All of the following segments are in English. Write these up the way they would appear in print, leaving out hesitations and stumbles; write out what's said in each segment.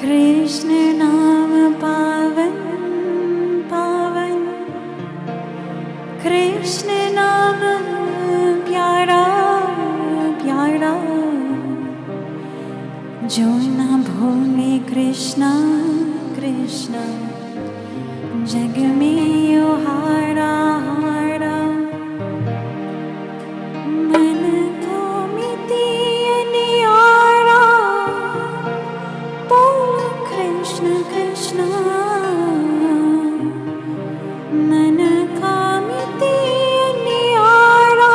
कृष्ण नाम पावन पावन, कृष्ण नाम प्यारा प्यारा, जो न भूले कृष्णा कृष्णा, जग में यो हारा हारा। मन को मिति नियारा, बोल कृष्ण कृष्णा। मन का मिति नियारा,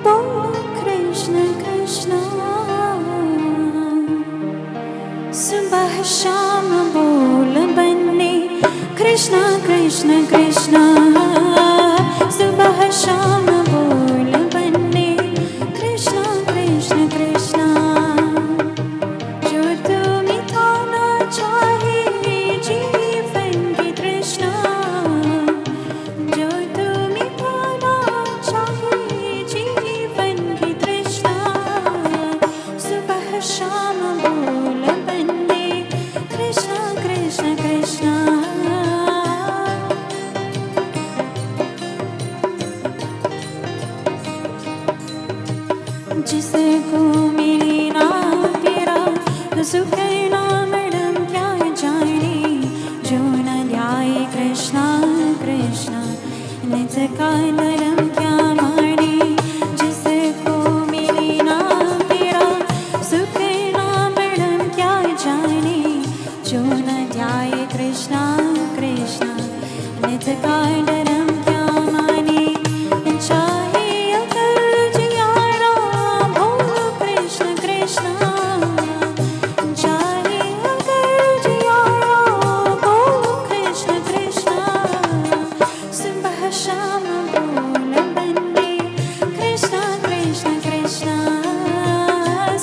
बोल कृष्ण कृष्णा। सुबह शाम बोल बन्ने कृष्णा कृष्ण कृष्णा। सुबह शाम बोल बन्ने कृष्णा कृष्ण कृष्णा। जो तू मिटाना चाहे जीवन की तृष्णा, जो तू मिटाना चाहे जीवन की तृष्णा। सुबह शाम बोल बन्ने कृष्णा कृष्ण कृष्णा। जिसको मिले ना तेरा सुख ना मरम क्या जाने, जो न ध्याए कृष्णा कृष्णा, निज का नरम क्या माने। जिसको मिले ना तेरा सुख ना मरम क्या जाने, जो न ध्याए कृष्णा कृष्णा, निज का नरम क्या माने। चाहे अकल जियारा, बोल कृष्ण कृष्णा। चाहे अकल जियारा, बोल कृष्ण कृष्णा। सुबह शाम बोल बन्ने कृष्णा कृष्ण कृष्णा।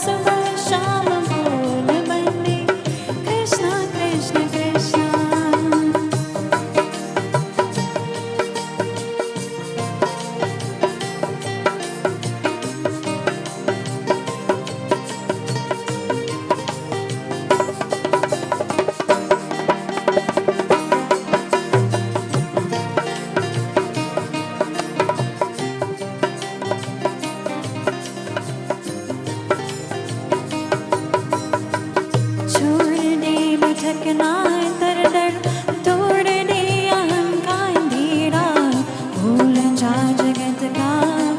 सुबह शाम बोल बन्ने कृष्णा कृष्ण कृष्णा। छोड़ दे भटकना दर दर, तोड़ दे अहंकार अंधेरा। भूल जा जगत का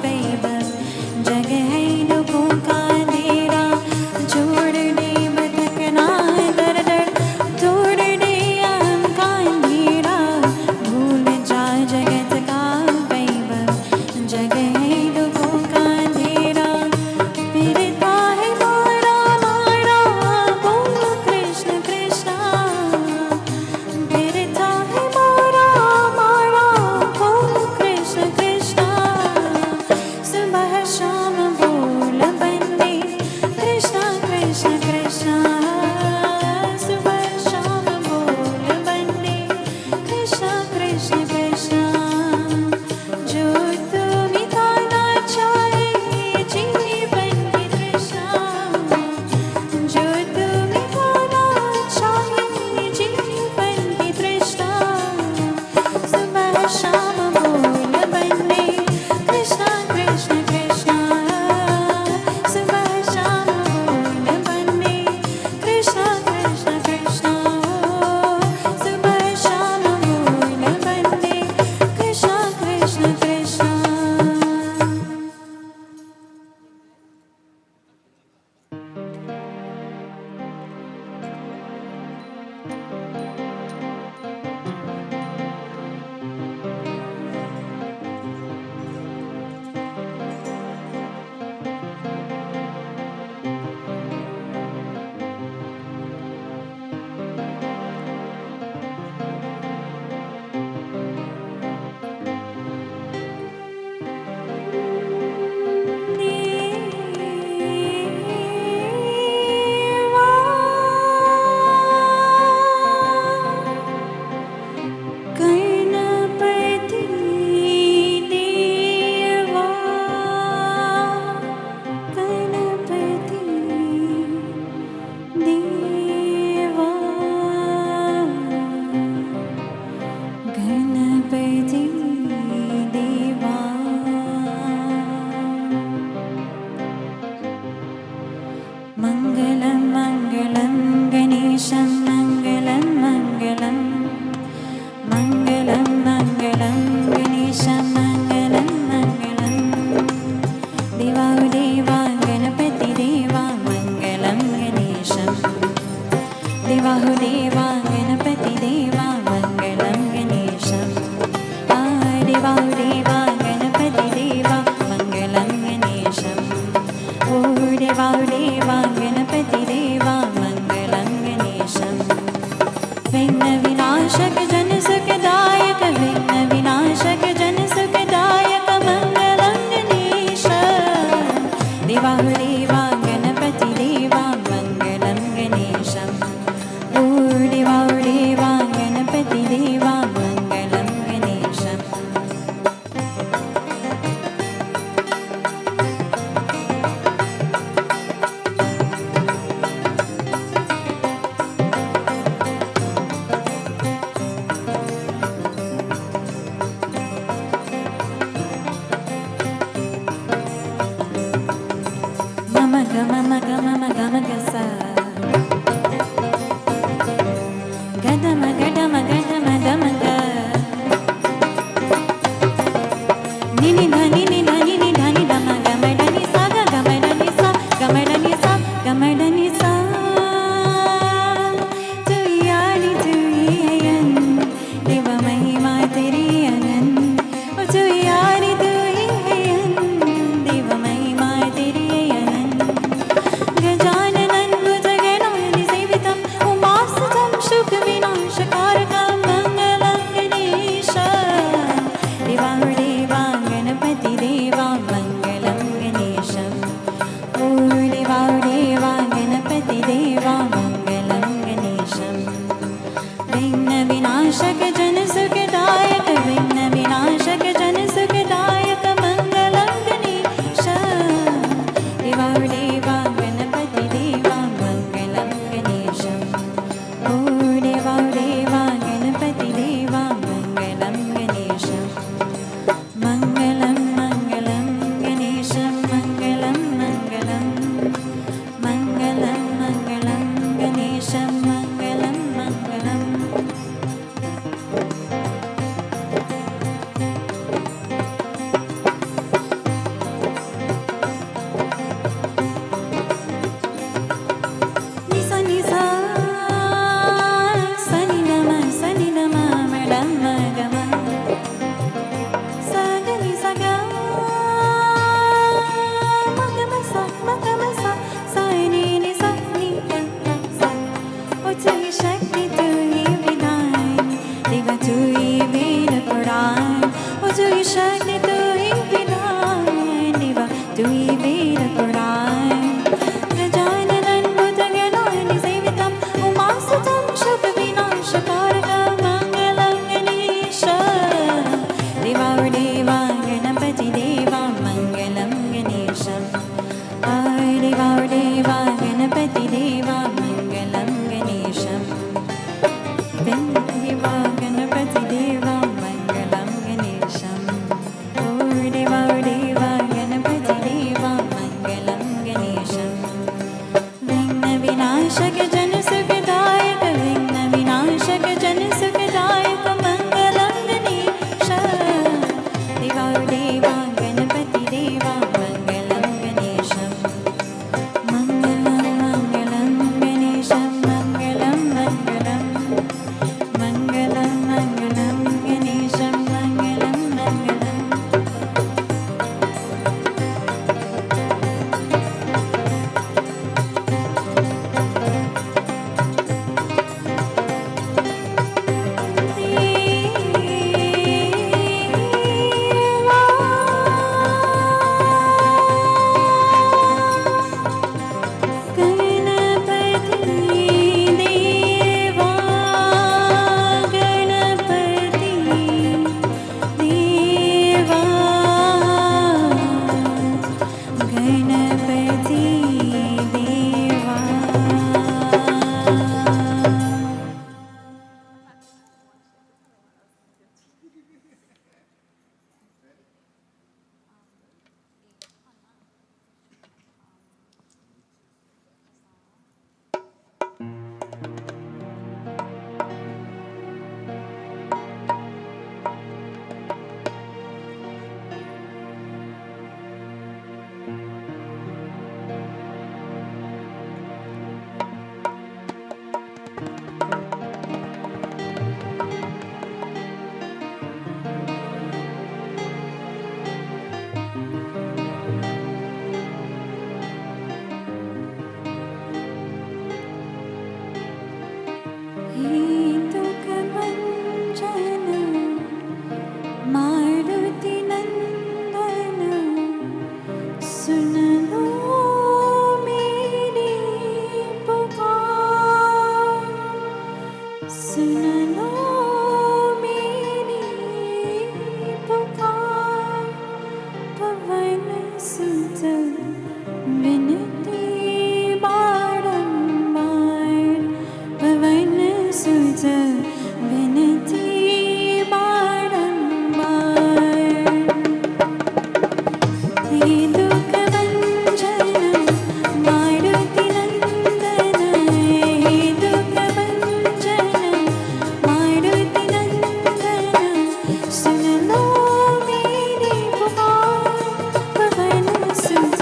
वैभव, जग है दुखों का अंधेरा। छोड़ दे भटकना दर दर, तोड़ दे अहंकार अंधेरा। भूल जा जगत का वैभव, जग है दुखों का अंधेरा। फिरता है मारा मारा, बोल कृष्ण कृष्णा। देवा गणपति देवा मङ्गलं गणेशम् देवा गणपति देवा मङ्गलं गणेशम् ओ देवा गणपति देवा मङ्गलं गणेशम् विघ्न विनाशक जन सुखदायक विघ्न विनाशक जन सुखदायक मङ्गलं गणेश देवा गणपति देवा मङ्गलं गणेशम् ओ देवा गणपति देवा मङ्गलं गणेशम् हेतुकभञ्जन मारुतिनन्दन सुन लो मेरी पुकार, सुन लो मेरी पुकार। पवन सुत विनती बारंबार, पवन सुत विनती बारंबार। हे दुःखभञ्जन मारुतिनन्दन, हे दुःखभञ्जन मारुतिनन्दन सुन लो मेरी पुकार। पवन सुत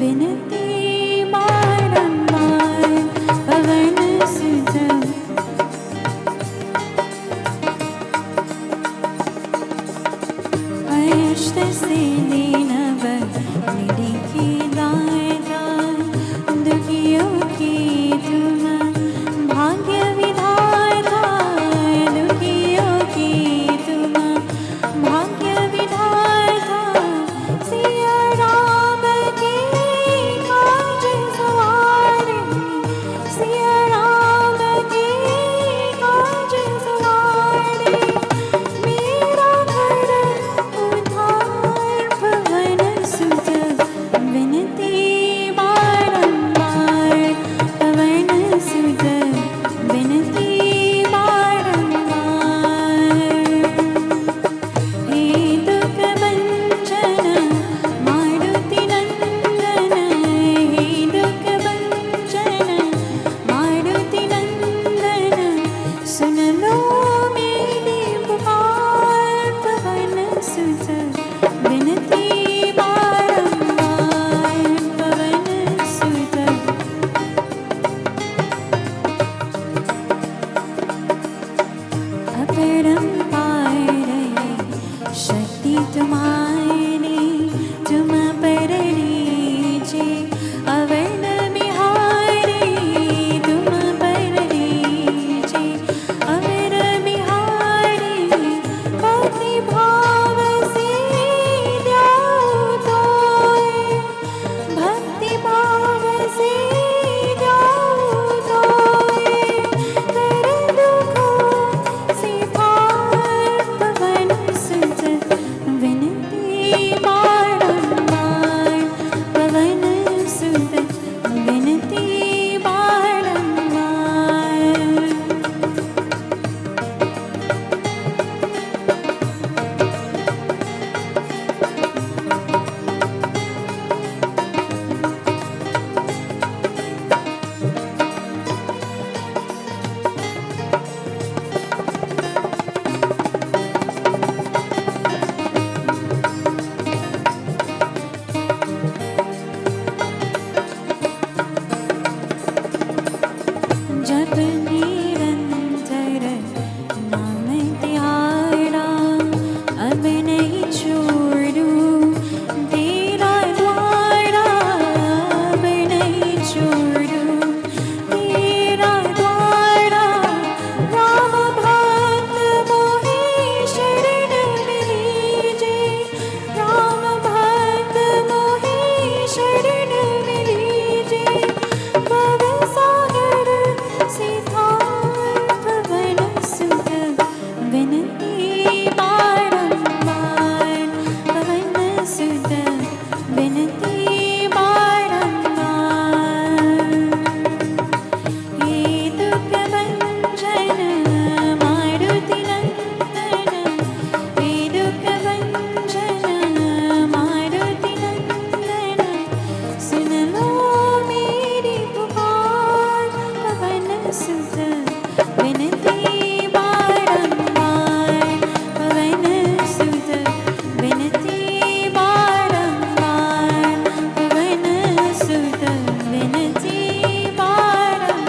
विनती बारंबार, पवन सुत। अष्टसिद्धि नव निधि की दाता, दुखियों की तुम भाग्य विधाता, दुखियों की तुम भाग्य विधाता। सिया राम के काज सवारे, सिया राम के काज सवारे। मेरा घर उधार, पवन सुत विनती बारंबार, पवन सुत विनती बारंबार। हे दुःखभञ्जन मारुतिनन्दन, हे दुःखभञ्जन मारुतिनन्दन सुन लो मेरी पुकार। पवन सुत विनती बारंबार, पवन सुत। अपरंपार रहे शक्ति तुम्हारी, तुम पर लीजे अवर्ण बिहारी, तुम पर लीजे अवर्ण बिहारी। भक्ति भाव से द्याओ तोय, भक्ति भाव से द्याओ तोय। कर दुखों से पार, पवन सुत विनती बारंबार, पवन सुत विनती बारंबार। जप निरंतर नाम त्यारा, अब नहीं छोड़ूं तेरा द्वारा, अब नहीं छोड़ूं तेरा द्वारा। राम भक्त मोहे शरण लीजे, राम भक्त मोहे शरण लीजे। भव सागर से थार, पवन सुत विनती बारंबार, पवन सुत विनती बारंबार। हे दुःखभञ्जन मारुतिनन्दन, हे दुःखभञ्जन मारुतिनन्दन सुन लो मेरी पुकार। पवन सुत विनती बारंबार, पवन सुत विनती बारंबार, पवन सुत विनती बारंबार।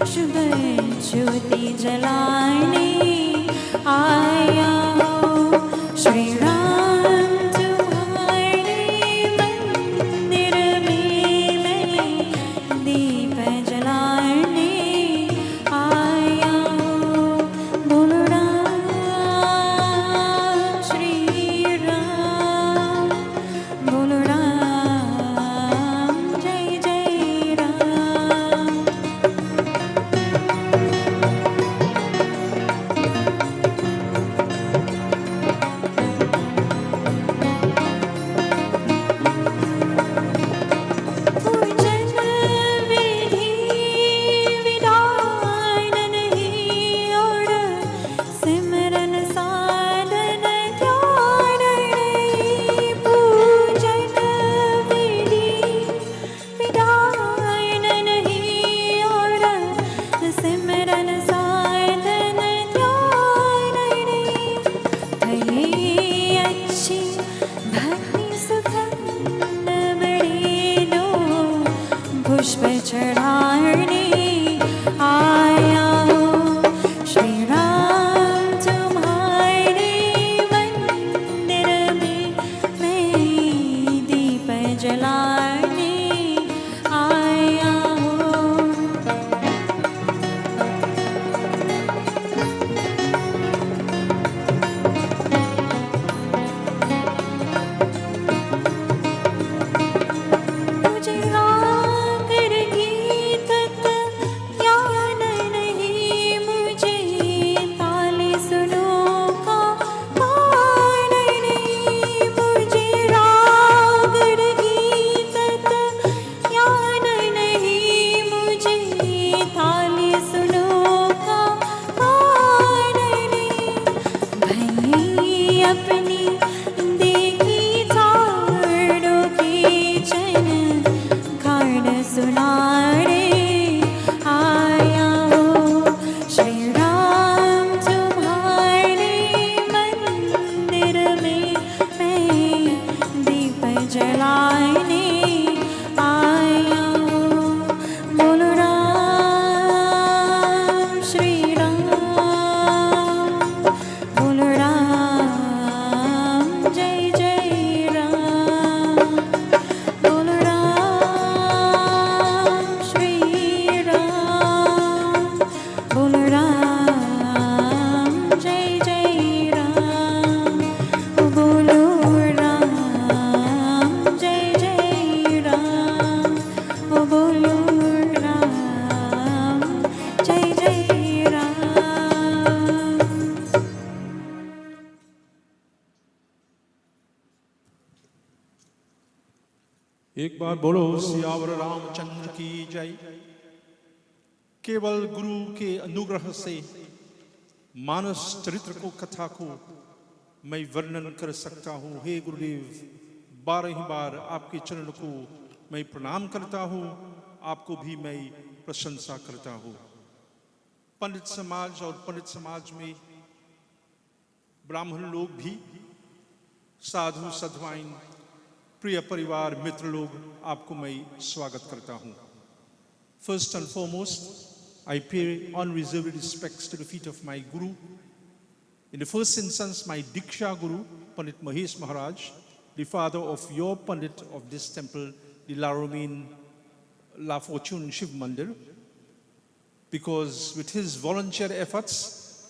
शुभ ज्योति जलाने आया हूँ। श्री राम तुम्हारे मंदिर में मैं दीप जलाने आया हूँ। बोलो राम श्री राम, बोलो राम जय जय राम। पूजन विधि विधान नहीं और सिमरन साधन ध्यान नहीं। पूजन विधि विधान नहीं और सिमरन साधन ध्यान नहीं। भले अच्छी भक्ति सुगंध बड़ी दो पुष्प चढ़ाने आया हूँ। श्री राम तुम्हारे मंदिर में मैं दीप जलाने आया हूँ। मुझे आकर गीत ज्ञान नहीं, मुझे ताली सुनो का मान नहीं। मुझे राग गीत ज्ञान नहीं, मुझे ताली सुनो का मान नहीं। भई अपनी देखी झाड़ों की चन खाड़ सुनाने आया हूँ। श्री राम तुम्हारे मंदिर में मैं दीप जलाने आया हूँ। बोलो राम श्री राम, बोलो राम जय जय राम। बोलो राम श्री राम, बोलो राम जय जय राम। बोलो राम जय जय राम, बोलो राम जय जय राम। एक बार बोलो सियावर रामचंद्र की जय। केवल गुरु के अनुग्रह से मानस चरित्र को, कथा को मैं वर्णन कर सकता हूँ। हे गुरुदेव, 12 बार आपके चरण को मैं प्रणाम करता हूँ, आपको भी मैं प्रशंसा करता हूँ। पंडित समाज और पंडित समाज में ब्राह्मण लोग भी, साधु साधुआइन, प्रिय परिवार मित्र लोग, आपको मैं स्वागत करता हूँ। First and foremost, I pay unreserved respects to the feet of my Guru. In the first instance, my Diksha Guru, Pandit Mahesh Maharaj, the father of your Pandit of this temple, the Laromin La Fortune Shiva Mandir, because with his volunteer efforts,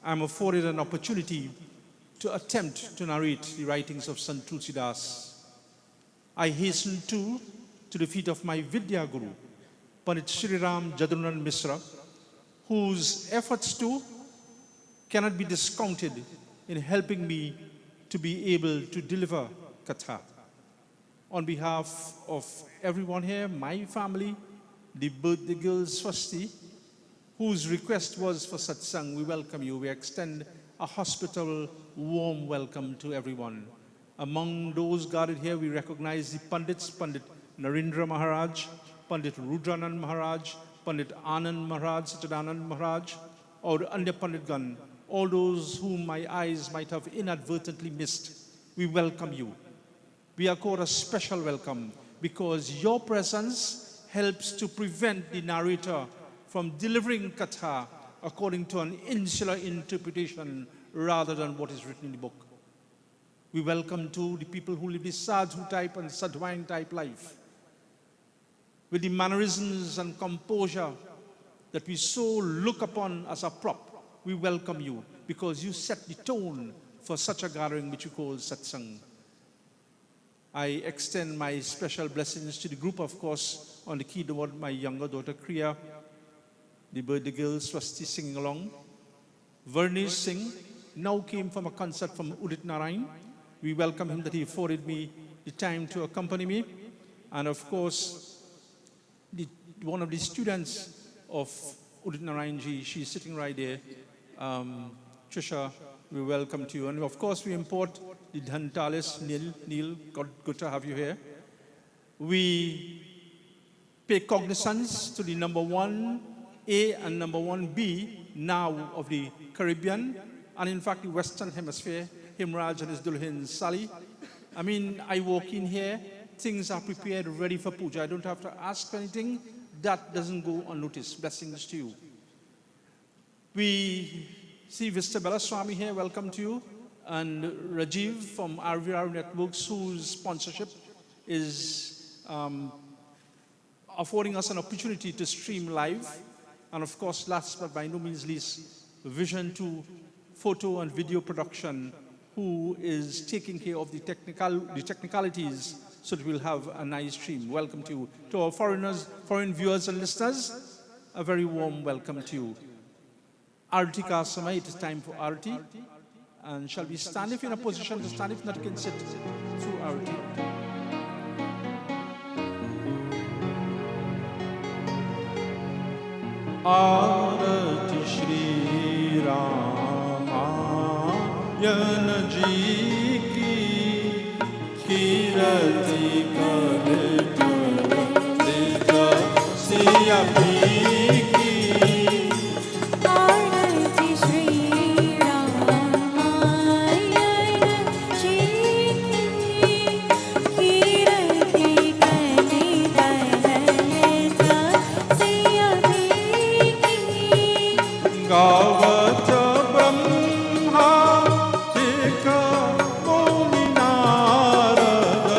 I'm afforded an opportunity to attempt to narrate the writings of Sant Tulsidas. I hasten too to the feet of my Vidya Guru, Pandit Shri Ram Jadrunan Misra, whose efforts too cannot be discounted in helping me to be able to deliver Katha. On behalf of everyone here, my family, the birthday girl Swasti, whose request was for Satsangh, we welcome you. We extend a hospitable, warm welcome to everyone. Among those gathered here, we recognize the Pandits, Pandit Narendra Maharaj, Pandit Rudranan Maharaj, Pandit Anand Maharaj, Sachidanand Maharaj, or Anya Pandit Gan, all those whom my eyes might have inadvertently missed. We welcome you. We accord a special welcome because your presence helps to prevent the narrator from delivering katha according to an insular interpretation rather than what is written in the book. We welcome too the people who live the sadhu type and sadhvain type life, with the mannerisms and composure that we so look upon as a prop. We welcome you because you set the tone for such a gathering which you call Satsangh. I extend my special blessings to the group, of course, on the keyboard, my younger daughter Kriya, the birthday girl Swasti singing along. Vernish Singh now came from a concert from Udit Narine. We welcome him that he afforded me the time to accompany me. And of course, one of the students of Udit Narine ji, she's sitting right there, Trisha, we welcome to you. And of course, we import the Dhantalis, Neil, good to have you here. We pay cognizance to the number 1A and number 1B now of the Caribbean, and in fact the Western Hemisphere, Himraj and his Dulhin Sally. I mean, I walk in here, things are prepared, ready for puja. I don't have to ask for anything. That doesn't go unnoticed. Blessings to you. We see Vista Bella Swami here, welcome to you. And Rajiv from RVR Networks, whose sponsorship is affording us an opportunity to stream live. And of course, last but by no means least, Vision to photo and video production, who is taking care of the technicalities so that we'll have a nice stream. Welcome to you. To our foreign viewers and listeners, a very warm welcome to you. Arti ka samay, it is time for Arti. And shall we stand if in a position to stand, if not, you can sit through Arti. Arati Shri Ramayana Ji ki Kirati Karita Dita Siya Bhi ki Arati Shri Ramayana Ji ki Kirati Karita Dita Siya Bhi ki Gavat Brahma Tika Muni Narada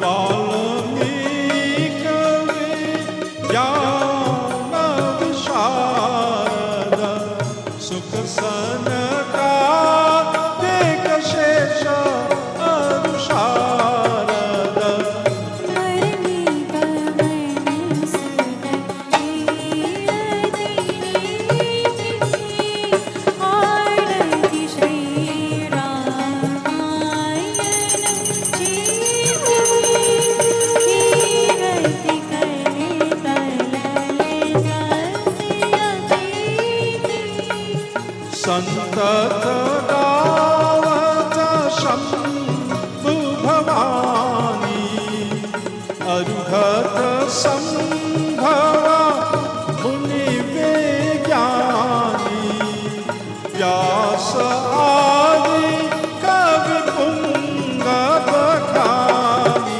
Valmika Vidyana Visharada Sukha Sanata Dekashesha Arusharada Narine Pavane Sudai Arati Shri Ramayana Ji Kirati Kalita Lalita Siya Santata Davata Shambhu Bhavani Arghata Sambhava Muni Vijnani Vyasa Adi Kavi Punga Bakhani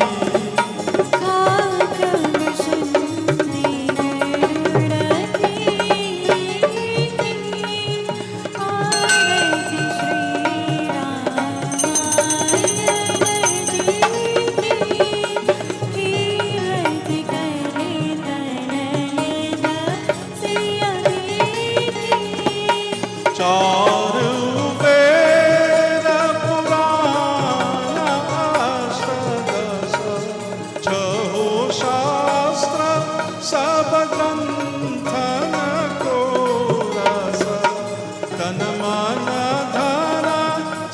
Charu Veda Purana Ashtadasa Chaho Shastra Sabagranthana Korasa Tanamana Dhana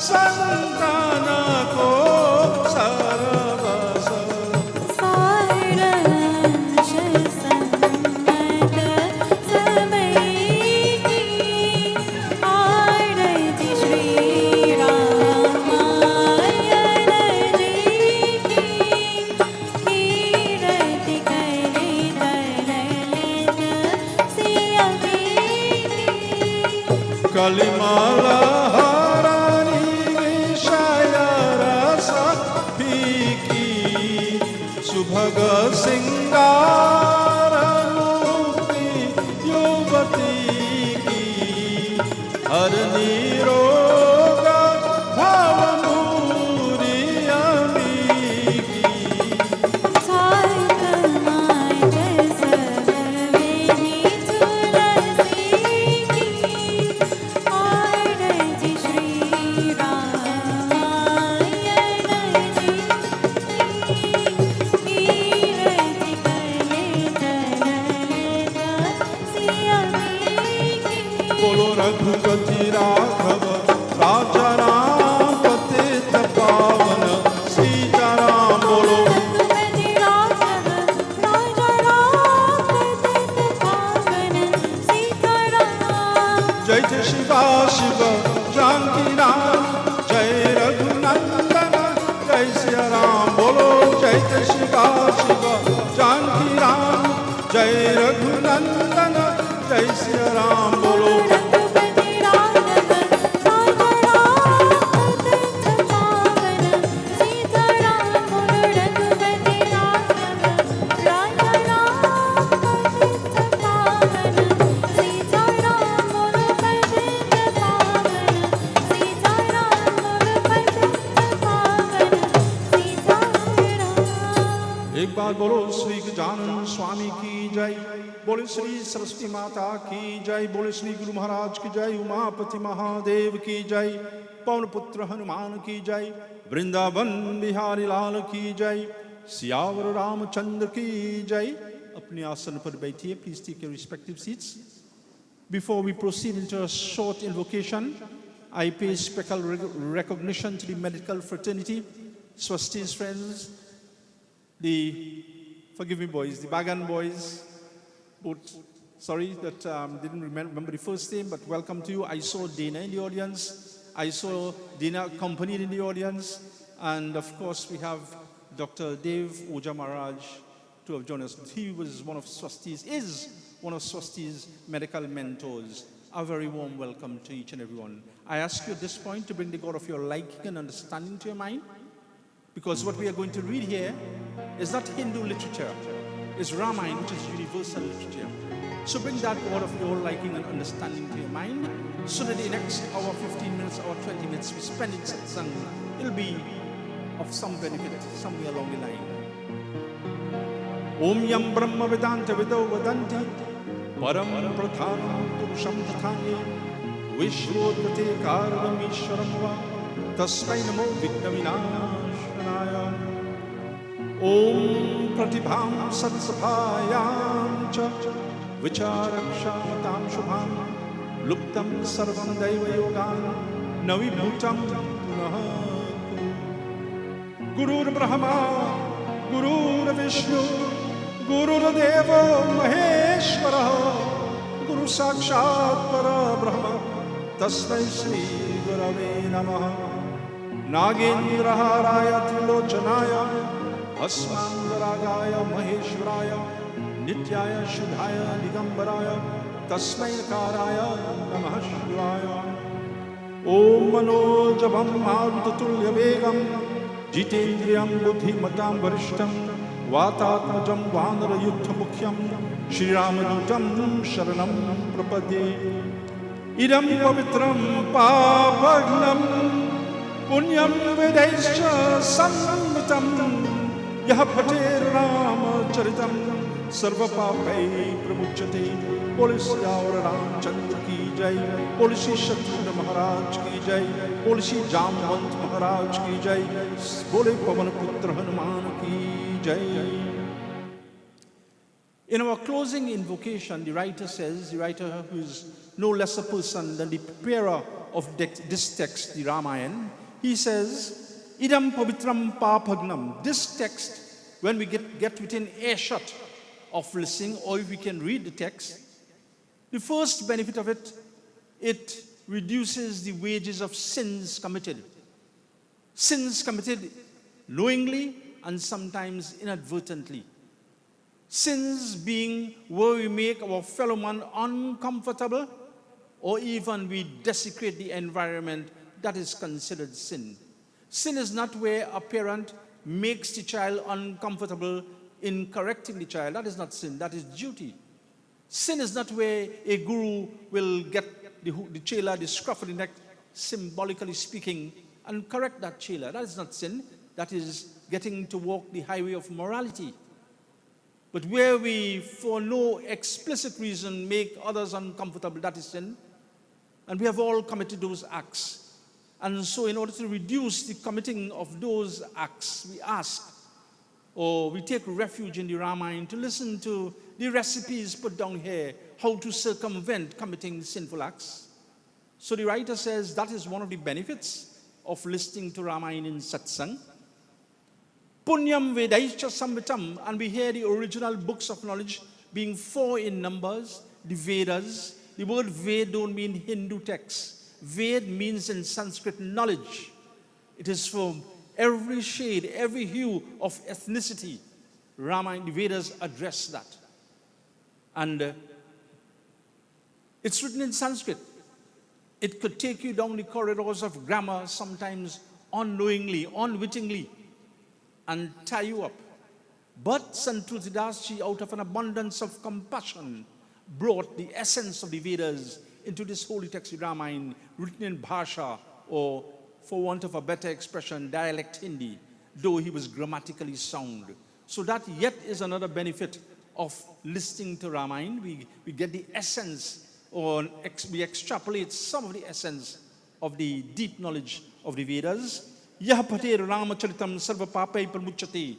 Santana Ko Saravasa Kalimala Harani Vishaya Rasa Piki Subhaga Singara Mukti Arniroga Bhavamuriyamiki Satsangh jai sarveni tulasi ki Aarti Shri Ramayana ji Kirti kale talata siyamiki Bolo Raghupati Raghav Raja Ram Patit Pavana Sita Ram Bolo Raghupati Raghav राजा राम पतित पावन Sitaram Jai Jai Shiva Shiva Janki Ram Jai Raghunandana Jai Siya Ram Bolo Jai Jai Shiva Shiva Janki Ram Jai Raghunandana Jai Siya Ram Bolo Raghupati Raghav राजा राम पतित पावन सीताराम बोलो रघुपति राघव राजा राम पतित पावन सीताराम बोलो पतित पावन सीताराम बोलो पतित पावन सीताराम एक बार बोलो श्री गजानन स्वामी की जय बोले श्री सरस्वती माता की जय बोले श्री गुरु महाराज की जय उमापति महादेव की जय पवन पुत्र हनुमान की जय वृंदावन बिहारी लाल की जय सियावर रामचंद्र की जय अपने आसन पर बैठिए please take your respective seats Before we proceed into a short invocation, I pay special recognition to the medical fraternity, Swasti's friends, forgive me boys, the Bagan boys, both, sorry that didn't remember the first name, but welcome to you. I saw Dana in the audience, I saw Dana accompanied in the audience, and of course we have Dr. Dev Oja Maharaj to have joined us. He was one of Swasti's, is one of Swasti's medical mentors. A very warm welcome to each and everyone. I ask you at this point to bring the God of your liking and understanding to your mind, because what we are going to read here is not Hindu literature, it's Ramayana, which is universal literature. So bring that God of your liking and understanding to your mind, so that the next hour, 15 minutes, or 20 minutes we spend in Satsangh, it'll be of some benefit somewhere along the line. Om Yam Brahma Vedanta Vido Vadanti Param Pradhanam Purusham Tathani Vishvodgate Karanam Ishwaram Va Tasmai Namo Vigna Vinashanaya Om Pratibham Satsabhayam Cha Vicharakshamataam Shubham Luptam Sarvam Daiva Yogan Navi Bhutam Punaha Guru Brahma Guru Vishnu Guru Deva Maheshwara Guru Sakshat Para Brahma Tasmai Shri Gurave Namaha Nagendra Haraya Trilochanaya Asmandaragaya Maheshwaraya Nityaya Shudhaya Digambaraya Tasmai Karaya Namah Shivaya Om Manojabam Madhutulya Vegam Jitendriyam Buddhimatam Varishtam Vatatmajam Vanara Yuddha Mukhyam Shri Ramadutam Sharanam Prapadye Idam Pavitram Papagnam Punyam Vedaisha Sammitam Yaha Pater Rama Charitam Sarva Papai Pramuchate Police Yaura Ramchandra Ki Jai Police Shatrugna Maharaj Ki Jai Police Jamwant Maharaj Ki Jai Bole Pavan Putra Hanuman Ki Jai. In our closing invocation, the writer says, the writer who is no less a person than the preparer of this text, the Ramayana, he says, Idam Pavitram Papagnam. This text, when we get within earshot of listening, or if we can read the text, the first benefit of it, it reduces the wages of sins committed. Sins committed knowingly and sometimes inadvertently. Sins being where we make our fellow man uncomfortable, or even we desecrate the environment, that is considered sin. Sin is not where a parent makes the child uncomfortable in correcting the child. That is not sin, that is duty. Sin is not where a guru will get the chela, the scruff of the neck, symbolically speaking, and correct that chela. That is not sin. That is getting to walk the highway of morality. But where we, for no explicit reason, make others uncomfortable, that is sin. And we have all committed those acts. And so in order to reduce the committing of those acts, we ask, or we take refuge in the Ramayana to listen to the recipes put down here, how to circumvent committing sinful acts. So the writer says that is one of the benefits of listening to Ramayana in Satsangh. Punyam Vedaischa Samvitam, and we hear the original books of knowledge being 4 in numbers, the Vedas. The word Ved don't mean Hindu text. Ved means in Sanskrit knowledge. It is from every shade, every hue of ethnicity. Ramayana, the Vedas address that. And it's written in Sanskrit. It could take you down the corridors of grammar, sometimes unknowingly, unwittingly, and tie you up. But Sant Tulsidas, out of an abundance of compassion, brought the essence of the Vedas into this holy text, Ramayana, written in Bhasha, or for want of a better expression, dialect Hindi, though he was grammatically sound. So that yet is another benefit of listening to Ramayana. We get the essence, or we extrapolate some of the essence of the deep knowledge of the Vedas. Yah pater Ramacharitam sarva papai pramuchate.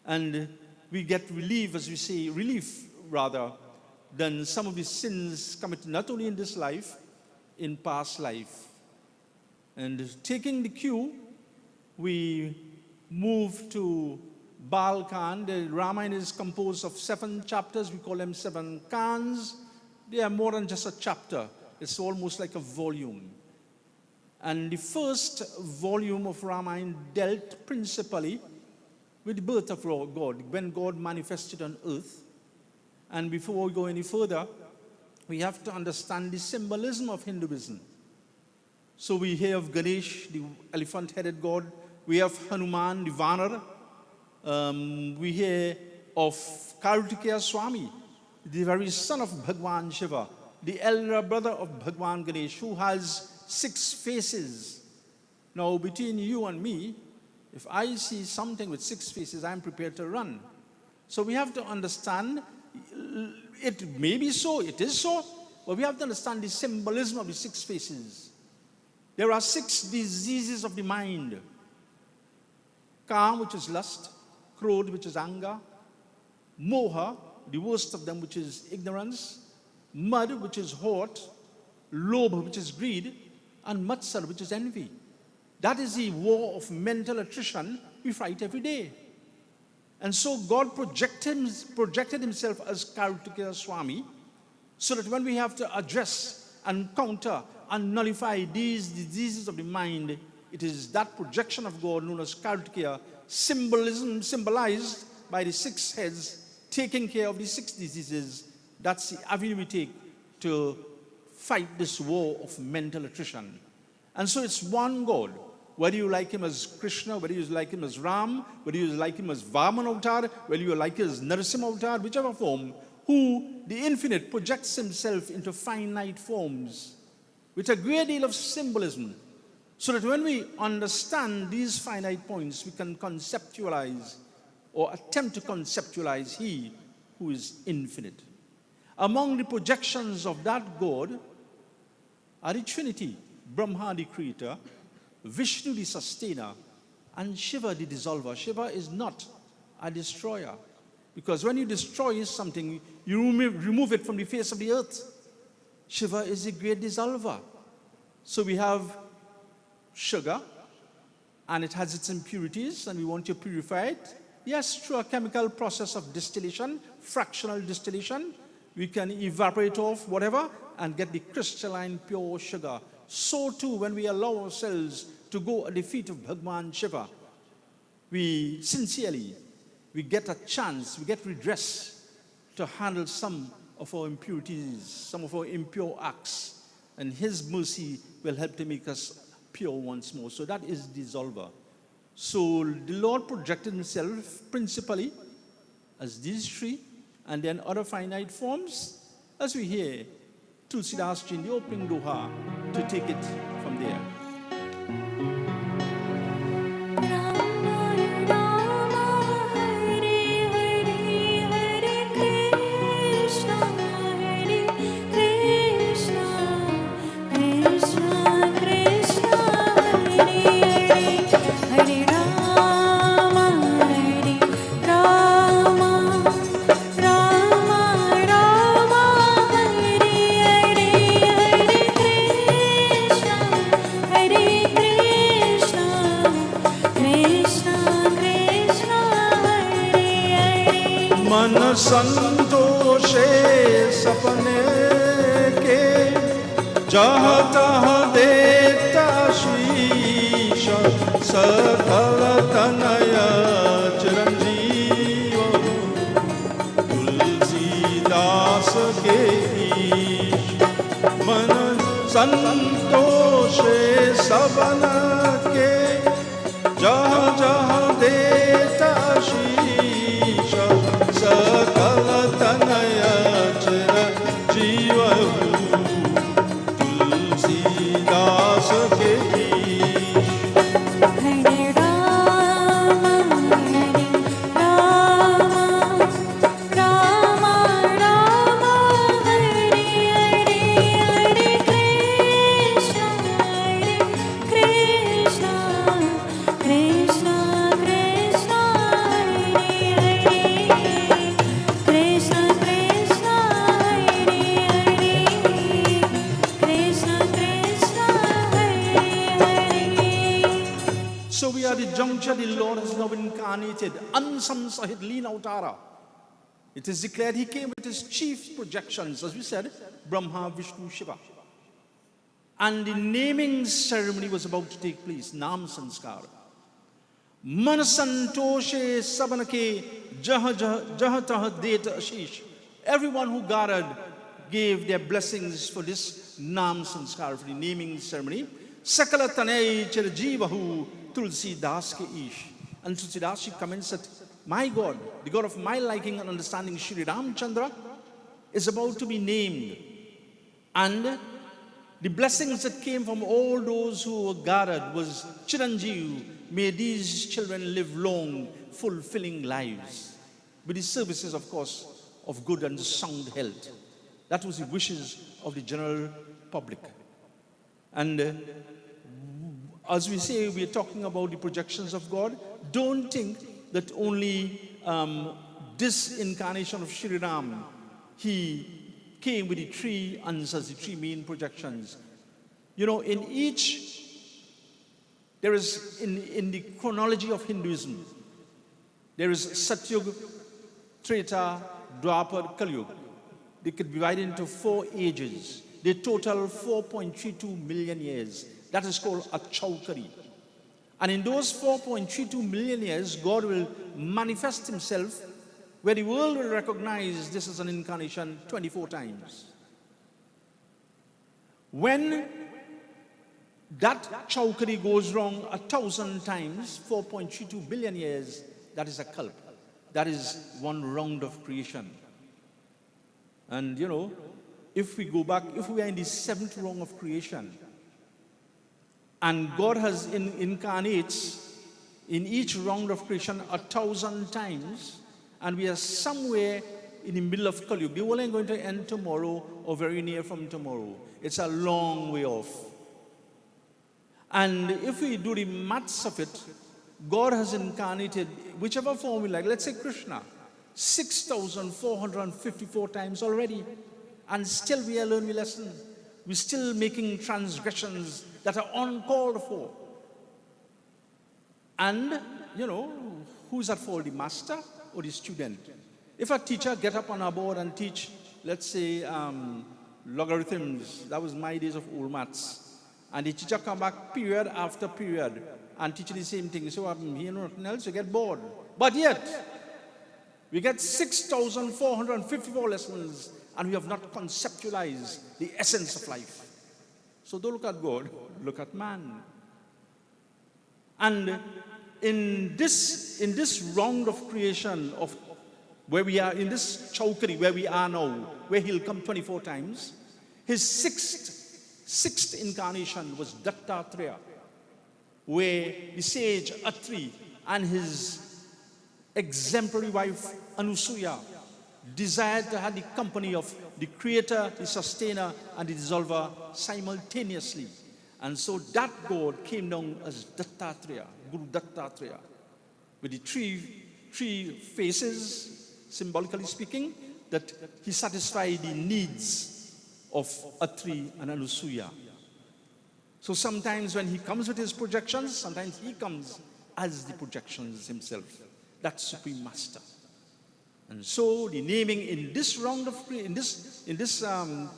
And we get relief, as we say, relief rather, than some of the sins committed not only in this life, in past life. And taking the cue, we move to Balkan. The Ramayana is composed of 7 chapters. We call them 7 Khans. They are more than just a chapter. It's almost like a volume. And the first volume of Ramayana dealt principally with the birth of God, when God manifested on earth. And before we go any further, we have to understand the symbolism of Hinduism. So we hear of Ganesh, the elephant-headed god. We have Hanuman, the Vanar. We hear of Kartikeya Swami, the very son of Bhagwan Shiva, the elder brother of Bhagwan Ganesh, who has 6 faces. Now, between you and me, if I see something with 6 faces, I'm prepared to run. So we have to understand, it may be so, it is so, but we have to understand the symbolism of the 6 faces. There are 6 diseases of the mind. Kam, which is lust; Krodh, which is anger; Moha, the worst of them, which is ignorance; Mad, which is hot; Lobh, which is greed; and Matsar, which is envy. That is the war of mental attrition we fight every day. And so God projected himself as Kartikeya Swami, so that when we have to address and counter and nullify these diseases of the mind, it is that projection of God known as Kartikeya, symbolized by the 6 heads, taking care of the 6 diseases. That's the avenue we take to fight this war of mental attrition. And so it's one God. Whether you like him as Krishna, whether you like him as Ram, whether you like him as Vaman Avatar, whether you like him as Narasimha Avatar, whichever form, who, the infinite, projects himself into finite forms with a great deal of symbolism, so that when we understand these finite points, we can conceptualize or attempt to conceptualize he who is infinite. Among the projections of that God are the Trinity: Brahma, the creator; Vishnu, the sustainer; and Shiva, the dissolver. Shiva is not a destroyer, because when you destroy something, you remove it from the face of the earth. Shiva is the great dissolver. So we have sugar, and it has its impurities, and we want to purify it. Yes, through a chemical process of distillation, fractional distillation, we can evaporate off whatever and get the crystalline pure sugar. So too, when we allow ourselves to go at the feet of Bhagwan Shiva, we sincerely, we get a chance, we get redress to handle some of our impurities, some of our impure acts, and his mercy will help to make us pure once more. So that is dissolver. So the Lord projected himself principally as these 3, and then other finite forms, as we hear, Tulsidas ji in the opening doha to take it from there. मन संतोषे सपने के जहाँ तहाँ देता शीश सकल तनय चिरंजीव तुलसीदास के ईश मन संतोषे सपन के जहाँ जहाँ देता शीश सकल तनय चिर जीव तुलसीदास के ईश हरे Ram Ram Ram Ram Hare Hare Hare Krishna Krishna Krishna Krishna Hare Hare Krishna Krishna Hare Hare Krishna Krishna Hare Hare. So we are the juncture the Lord has now incarnated, Ansam Sahit Leen Avtara. It is declared he came with his chief projections, as we said, Brahma, Vishnu, Shiva. And the naming ceremony was about to take place, Nam Sanskar. Man Santoshe Sabanake Jahatah Deta Ashish. Everyone who gathered gave their blessings for this Nam Sanskar, for the naming ceremony. Sakala Tanay Chirjivahu Tulsi Das Ke Ish. And Tulsi Das, she comments that, my God, the God of my liking and understanding, Shri Ramchandra, is about to be named. And the blessings that came from all those who were gathered was Chiranjeev, may these children live long, fulfilling lives. With the services, of course, of good and sound health. That was the wishes of the general public. And as we say, we are talking about the projections of God. Don't think that only this incarnation of Shri Ram, he came with the three answers, the three main projections. You know, in each, there is, in the chronology of Hinduism, there is Satyug, Treta, Dwapar, Kalyug. They could be divided into 4 ages. They total 4.32 million years. That is called a Chaukari. And in those 4.32 million years, God will manifest himself where the world will recognize this as an incarnation 24 times. When that Chaukari goes wrong 1,000 times, 4.32 billion years, that is a kalp. That is one round of creation. And you know, if we go back, if we are in the 7th round of creation, and God has incarnates in each round of creation 1,000 times, and we are somewhere in the middle of Kali Yuga. The world ain't going to end tomorrow or very near from tomorrow. It's a long way off. And if we do the maths of it, God has incarnated, whichever form we like, let's say Krishna, 6,454 times already. And still we are learning lessons. We're still making transgressions that are uncalled for. And, you know, who's at fault, the master or the student? If a teacher get up on a board and teach, let's say, logarithms, that was my days of old maths, and the teacher come back period after period and teach the same thing, so you know nothing else, you get bored. But yet, we get 6,454 lessons and we have not conceptualized the essence of life. So don't look at God, look at man. And in this round of creation of where we are, in this Chaukari where we are now, where he'll come 24 times, His sixth incarnation was Dattatreya, where the sage Atri and his exemplary wife Anusuya desired to have the company of the creator, the sustainer, and the dissolver simultaneously. And so that God came down as Dattatreya, Guru Dattatreya, with the three faces, symbolically speaking, that he satisfied the needs of Atri and Anusuya. So sometimes when he comes with his projections, sometimes he comes as the projections himself, that Supreme Master. And so the naming in this round of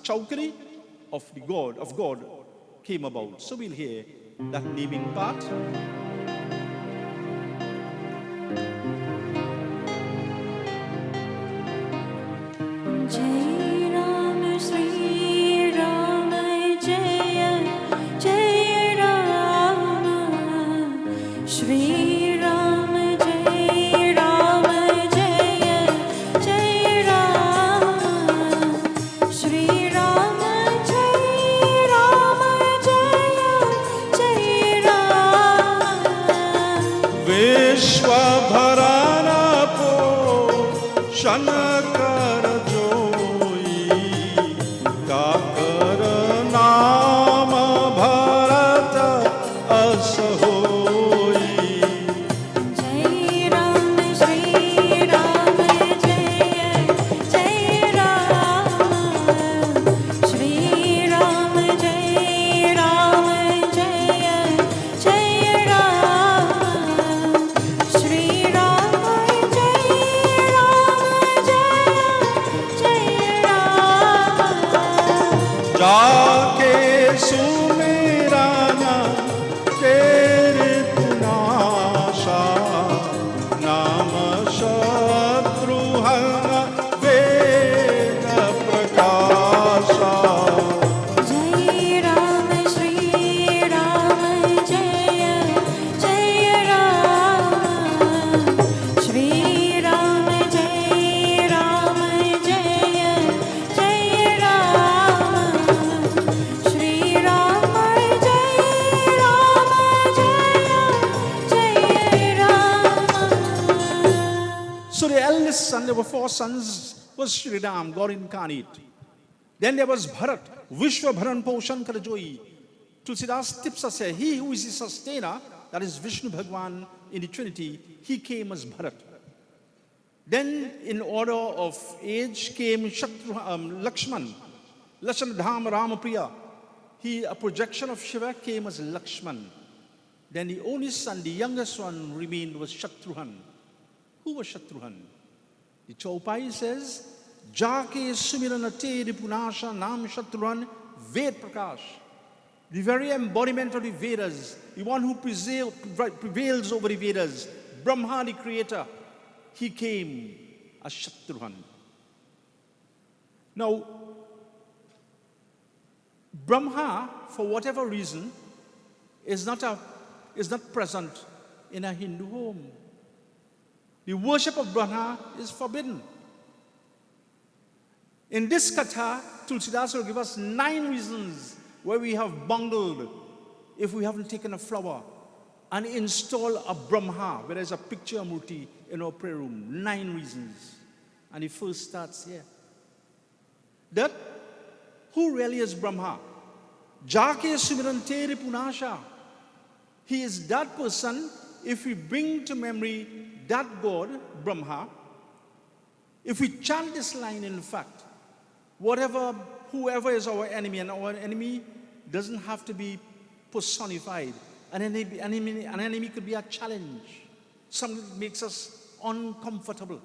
chowkari of God came about. So we'll hear that naming part. Jai Ram Shri Ram Jai Jai Ram Shri Ram Jai Ram Jai Jai Ram Shri Ram Jai Ram Jai Jai Ram Vishwabharana Poshan kar joi, kakar naam bharat as hoi. Jai Ram Shri Ram Jai Jai Ram Shri Ram Jai Ram Jai Jai Ram Shri Ram Jai Ram Jai Ram जाके सुमिराना तेरे पुनाशा, नाम शत्रुघ्न वेद प्रकाशा. Jai Ram Shri Ram Jai Jai Ram Shri Ram Jai Ram Jai Jai Ram Shri Ram Jai Ram Jai Ram. So the eldest son, there were 4 sons, was Shri Ram, God incarnate. Then there was Bharat, Vishwabharan Poshan Karajoi. Tulsidas tips us here, he who is the sustainer, that is Vishnu Bhagwan in the Trinity, he came as Bharat. Then in order of age came Lakshman, Lakshman Ramapriya. He, a projection of Shiva, came as Lakshman. Then the only son, the youngest one, remained was Shatrughan. Who was Shatrughan? The Chaupai says, Jake Sumiranate Ripunasha Nam Shatrughan Ved Prakash. The very embodiment of the Vedas, the one who prevails over the Vedas, Brahma the creator, he came as Shatrughan. Now, Brahma, for whatever reason, is not present in a Hindu home. The worship of Brahma is forbidden. In this katha, Tulsidas will give us 9 reasons where we have bungled if we haven't taken a flower and installed a Brahma, where there's a picture of Murti in our prayer room. 9 reasons. And the first starts here. That who really is Brahma? Jake Sumirante Ripunasha. He is that person, if we bring to memory that God, Brahma, if we chant this line, in fact, whoever is our enemy, and our enemy doesn't have to be personified. An enemy could be a challenge. Something that makes us uncomfortable.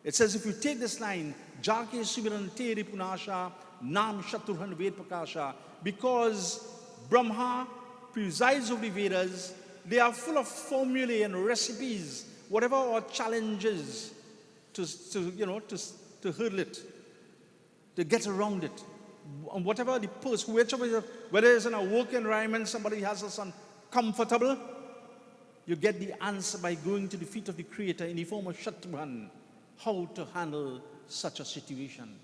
It says if you take this line, Jake Sumirante Ripunasha Nam Shatrughan Ved Prakasha, because Brahma presides over the Vedas, they are full of formulae and recipes, whatever our challenges to hurdle it, to get around it. And whatever the person, whether it's in a work environment, somebody has us uncomfortable, you get the answer by going to the feet of the Creator in the form of Shatrughan, how to handle such a situation.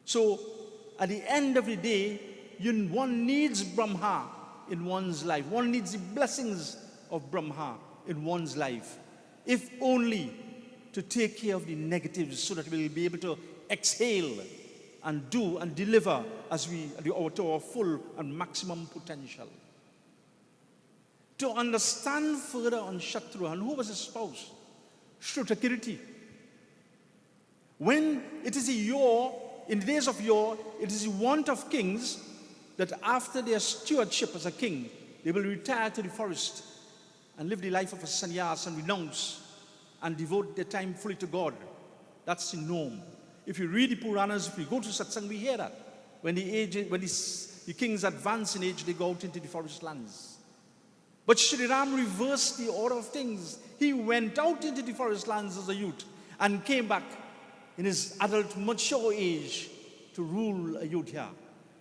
So, at the end of the day, one needs Brahma in one's life. One needs the blessings of Brahma in one's life, if only to take care of the negatives so that we'll be able to exhale and do and deliver as to our full and maximum potential. To understand further on Shatrughan, who was his spouse? Shrutakirti. When it is in the days of yore, it is the want of kings that after their stewardship as a king, they will retire to the forest and live the life of a sannyas and renounce and devote their time fully to God. That's the norm. If you read the Puranas, if you go to Satsangh, we hear that. When the kings advance in age, they go out into the forest lands. But Shri Ram reversed the order of things. He went out into the forest lands as a youth and came back in his adult, mature age to rule Ayodhya.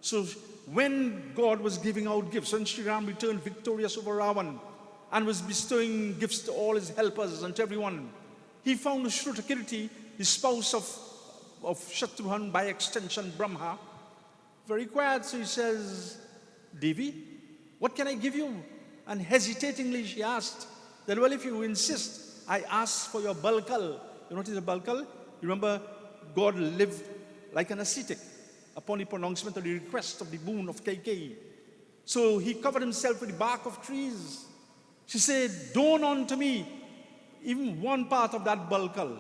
So when God was giving out gifts, when Shri Ram returned victorious over Ravan and was bestowing gifts to all his helpers and to everyone, he found Shrutakirti, the spouse of Shatrughan, by extension Brahma, very quiet. So he says, Devi, what can I give you? And hesitatingly she asked that, well, if you insist, I ask for your balkal. You know what is a balkal? You remember, God lived like an ascetic upon the pronouncement of the request of the boon of Kaikeyi. So he covered himself with the bark of trees. She said, don unto me even one part of that balkal,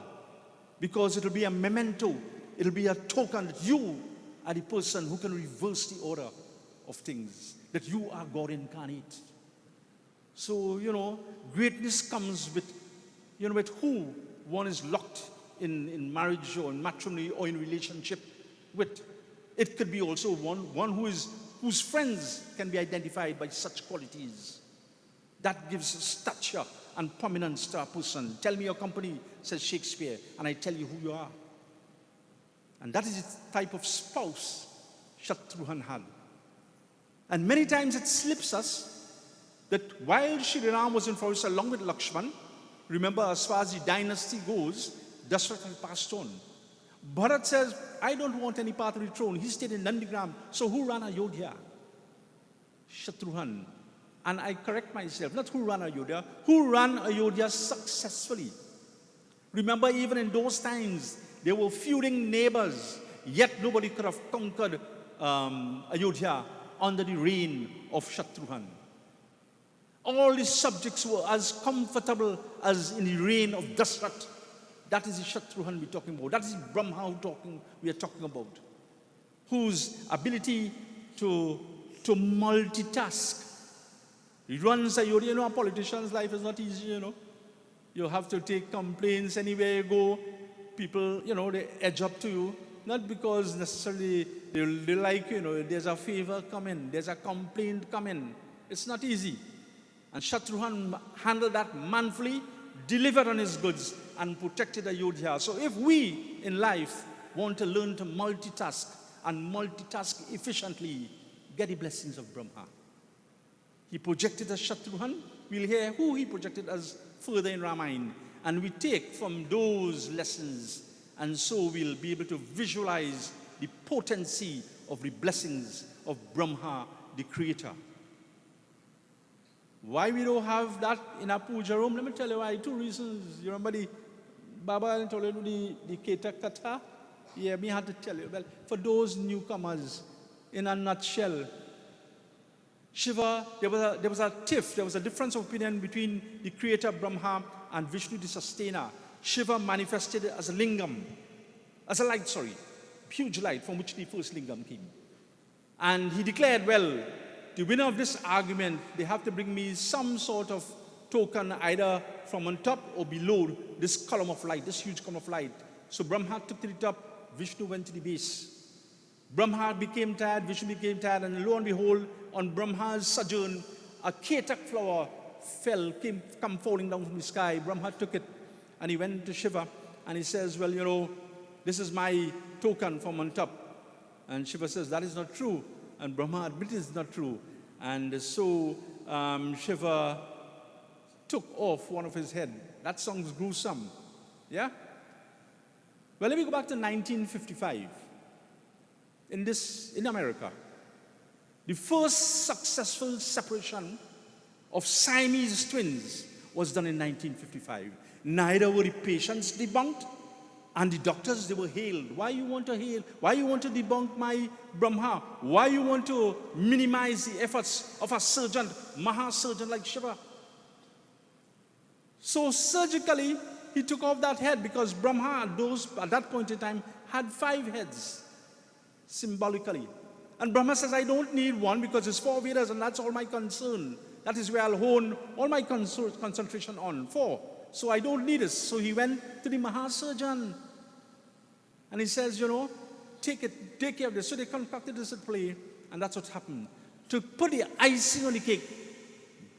because it will be a memento. It will be a token that you are the person who can reverse the order of things, that you are God incarnate. So, greatness comes with, with who one is locked in marriage or in matrimony or in relationship with. It could be also one whose friends can be identified by such qualities. That gives stature and prominence to a person. Tell me your company, says Shakespeare, and I tell you who you are. And that is the type of spouse Shatrughan had. And many times it slips us that while Shri Ram was in forest along with Lakshman, remember, as far as the dynasty goes, Dashrath had passed on. Bharat says, I don't want any part of the throne. He stayed in Nandigram. So who ran Ayodhya? Shatrughan. And I correct myself, not who ran Ayodhya, who ran Ayodhya successfully. Remember, even in those times, there were feuding neighbors, yet nobody could have conquered Ayodhya under the reign of Shatrughan. All the subjects were as comfortable as in the reign of Dashrath. That is the Shatrughan we're talking about. That is the Brahma we are talking about. Whose ability to multitask. He runs Ayodhya. A politician's life is not easy, You have to take complaints anywhere you go. People, they edge up to you. Not because necessarily they like, there's a favor coming, there's a complaint coming. It's not easy. And Shatrughan handled that manfully, delivered on his goods, and protected Ayodhya. So if we in life want to learn to multitask and multitask efficiently, get the blessings of Brahma. He projected as Shatrughan. We'll hear who he projected as further in Ramayana. And we take from those lessons, and so we'll be able to visualize the potency of the blessings of Brahma, the Creator. Why we don't have that in our puja room? Let me tell you why. 2 reasons. You remember the Baba told you the Keta Katha? Yeah, me had to tell you. Well, for those newcomers, in a nutshell, Shiva, there was a tiff, there was a difference of opinion between the Creator Brahma and Vishnu, the Sustainer. Shiva manifested as a lingam, as a light, huge light from which the first lingam came. And he declared, well, the winner of this argument, they have to bring me some sort of token either from on top or below this column of light, this huge column of light. So Brahma took to the top, Vishnu went to the base. Brahma became tired, Vishnu became tired, and lo and behold, on Brahma's sojourn, a ketak flower come falling down from the sky. Brahma took it, and he went to Shiva, and he says, well, this is my token from on top. And Shiva says, that is not true. And Brahma admitted it's not true. And so Shiva took off one of his head. That sounds gruesome. Yeah? Well, let me go back to 1955. in America. The first successful separation of Siamese twins was done in 1955. Neither were the patients debunked, and the doctors, they were hailed. Why you want to hail? Why you want to debunk my Brahma? Why you want to minimize the efforts of a surgeon, Maha-surgeon like Shiva? So surgically, he took off that head because Brahma, at that point in time, had 5 heads, symbolically. And Brahma says, I don't need one because it's 4 Vedas and that's all my concern. That is where I'll hone all my concentration on, 4. So I don't need it. So he went to the Mahasurgeon. And he says, take care of this. So they concocted this play, and that's what happened. To put the icing on the cake,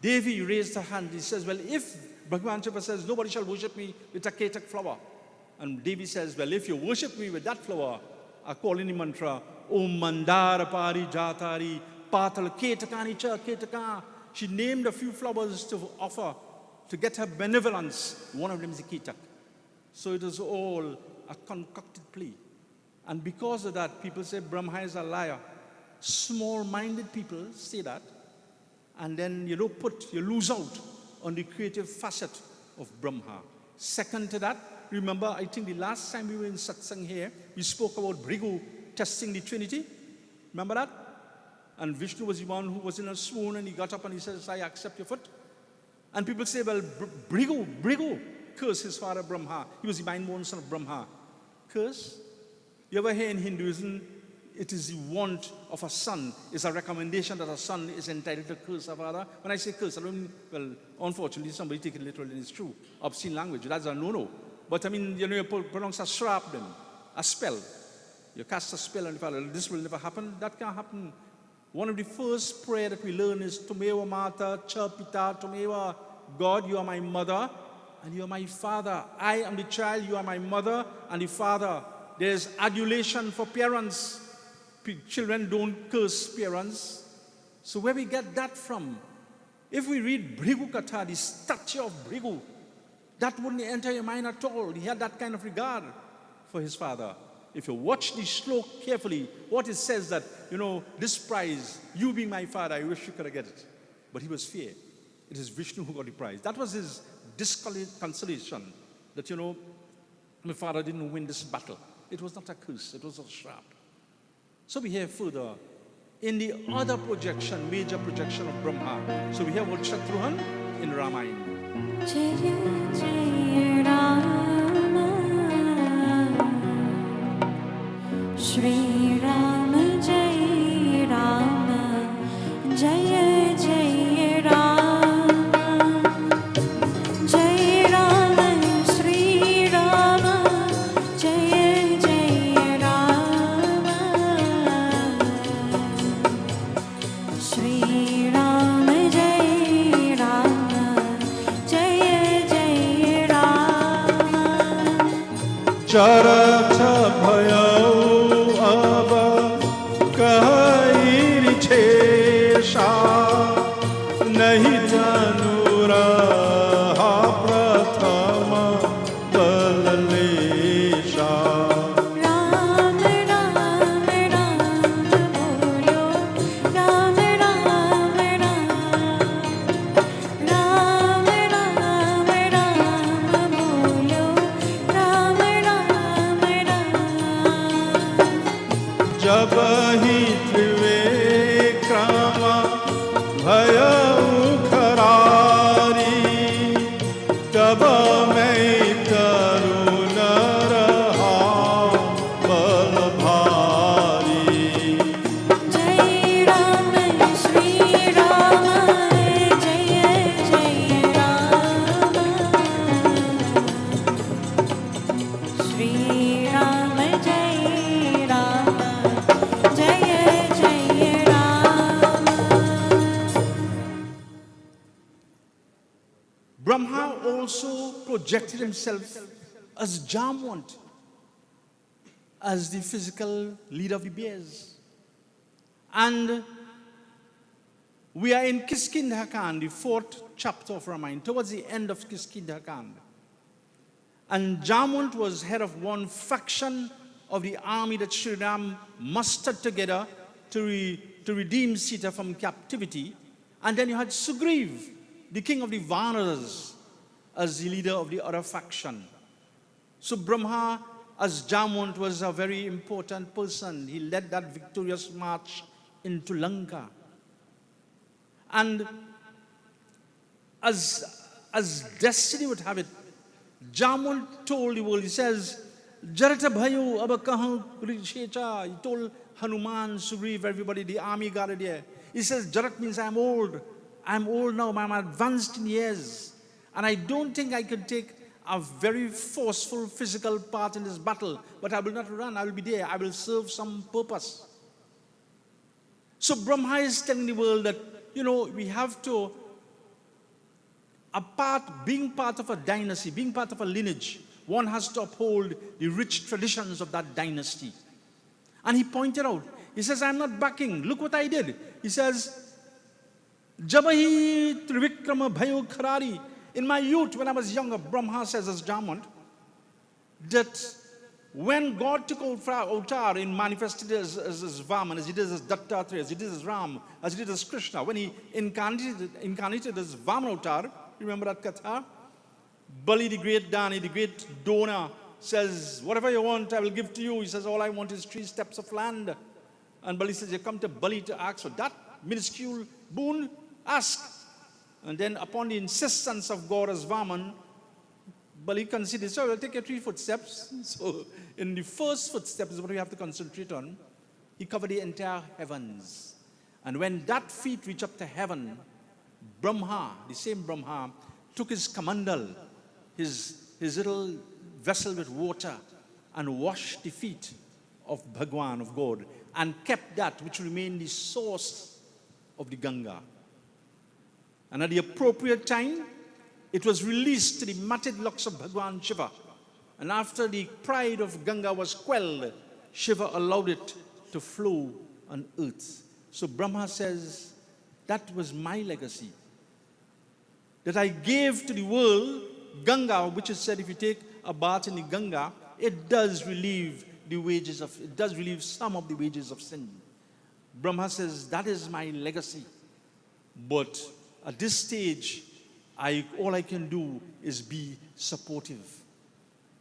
Devi raised her hand. He says, well, if Bhagavan Shiva says, nobody shall worship me with a ketak flower. And Devi says, well, if you worship me with that flower, I call in the mantra, Om Mandara Pari Jatari Patal Ketakani Cha Ketaka. She named a few flowers to offer to get her benevolence. One of them is a ketak. So it was all a concocted plea. And because of that, people say Brahma is a liar. Small-minded people say that. And then you lose out on the creative facet of Brahma. Second to that, remember, I think the last time we were in Satsangh here, we spoke about Bhrigu testing the Trinity. Remember that? And Vishnu was the one who was in a swoon, and he got up and he says, I accept your foot. And people say, well, Bhrigu cursed his father Brahma. He was the mind-born son of Brahma. Curse? You ever hear in Hinduism, it is the want of a son. It's a recommendation that a son is entitled to curse a father. When I say curse, I don't mean, well, unfortunately, somebody take it literally, and it's true. Obscene language, that's a no-no. But I mean, you pronounce a shrap then, a spell. You cast a spell on the father. This will never happen. That can't happen. One of the first prayer that we learn is Tumeva Mata Cha Pita Tumeva. God, you are my mother and you are my father. I am the child, you are my mother and the father. There's adulation for parents. Children don't curse parents. So where we get that from? If we read Bhrigu Katha, the stature of Bhrigu, that wouldn't enter your mind at all. He had that kind of regard for his father. If you watch the slok carefully, what it says that, this prize, you being my father, I wish you could have get it. But he was fair. It is Vishnu who got the prize. That was his disconsolation, that, my father didn't win this battle. It was not a curse, it was a shrap. So we hear further, in the other projection, major projection of Brahma. So we hear about Shatrughan in Ramayana. Jaya Jaya Rama, Shri Rama Jaya Rama, Jaya Jaya Rama, Jaya Rama, Shri Rama, Jaya Jaya Rama, Shri Rama Jaya Rama, Jaya Jaya Rama. Charat bhayau aba kahir chesha nahi janu raha prathama balesha. Ram Ram Ram bolo, Ram Ram Ram, Ram Ram Ram bolo, Ram Ram Ram. जब ही त्रिविक्रमा भयउ खरारी तब मैं तरुण रहा बल भारी. Jai Ram Shri Rama, Jaya Jaya Rama, Shri Rama Jaya Rama, Jaya Jaya Rama. Brahma also projected himself as Jamwant, as the physical leader of the bears. And we are in Kiskindhakan, the 4th chapter of Ramayana, towards the end of Kiskindhakan. And Jamwant was head of one faction of the army that Sri Ram mustered together to redeem Sita from captivity. And then you had Sugriv, the king of the Vanaras, as the leader of the other faction. So Brahma, as Jamwant, was a very important person. He led that victorious march into Lanka. And as destiny would have it, Jamwant told the world, he says, Jarata bhayo aba kahan rishecha. He told Hanuman, Sugriv, everybody, the army gathered there. He says, Jarat means I'm old. I'm old now, I'm advanced in years. And I don't think I can take a very forceful physical part in this battle. But I will not run, I will be there. I will serve some purpose. So Brahma is telling the world that, we have to, being part of a dynasty, being part of a lineage, one has to uphold the rich traditions of that dynasty. And he pointed out, he says, I'm not backing. Look what I did. He says, Jabahi Trivikrama Bhayo Kharari. In my youth, when I was younger, Brahma says as Jamwant, that when God took avatar and manifested as Vaman, as he did as Dattatreya, as he did as Ram, as he did as Krishna, when he incarnated as Vaman avatar, remember that katha? Bali, the great Dani, the great donor, says, whatever you want, I will give to you. He says, all I want is 3 steps of land. And Bali says, you come to Bali to ask for that minuscule boon, ask. And then upon the insistence of God as Vaman, Bali considers, so I will take your 3 footsteps. So in the first footstep is what we have to concentrate on. He covered the entire heavens. And when that feet reached up to heaven, Brahma, the same Brahma, took his kamandal, his little vessel with water, and washed the feet of Bhagwan, of God, and kept that which remained the source of the Ganga. And at the appropriate time, it was released to the matted locks of Bhagwan Shiva. And after the pride of Ganga was quelled, Shiva allowed it to flow on earth. So Brahma says, that was my legacy. That I gave to the world Ganga, which is said if you take a bath in the Ganga, it does relieve some of the wages of sin. Brahma says, that is my legacy. But at this stage, all I can do is be supportive.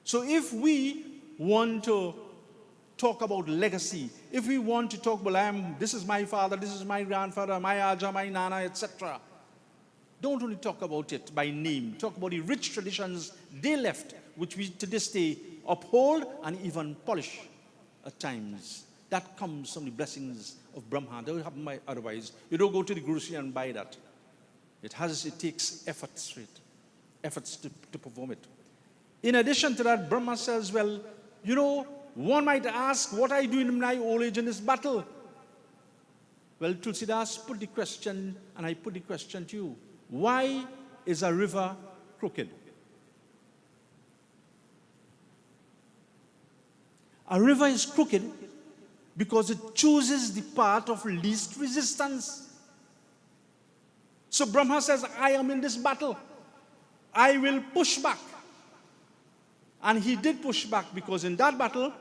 So if we want to talk about legacy, if we want to talk about, this is my father, this is my grandfather, my Aja, my Nana, etc., don't only talk about it by name. Talk about the rich traditions they left, which we to this day uphold and even polish at times. That comes from the blessings of Brahma. That will happen otherwise. You don't go to the Guruji and buy that. It takes efforts to perform it. In addition to that, Brahma says, well, one might ask, what I do in my old age in this battle? Well, Tulsidas put the question, and I put the question to you. Why is a river crooked? A river is crooked because it chooses the path of least resistance. So Brahma says, I am in this battle. I will push back. And he did push back because in that battle,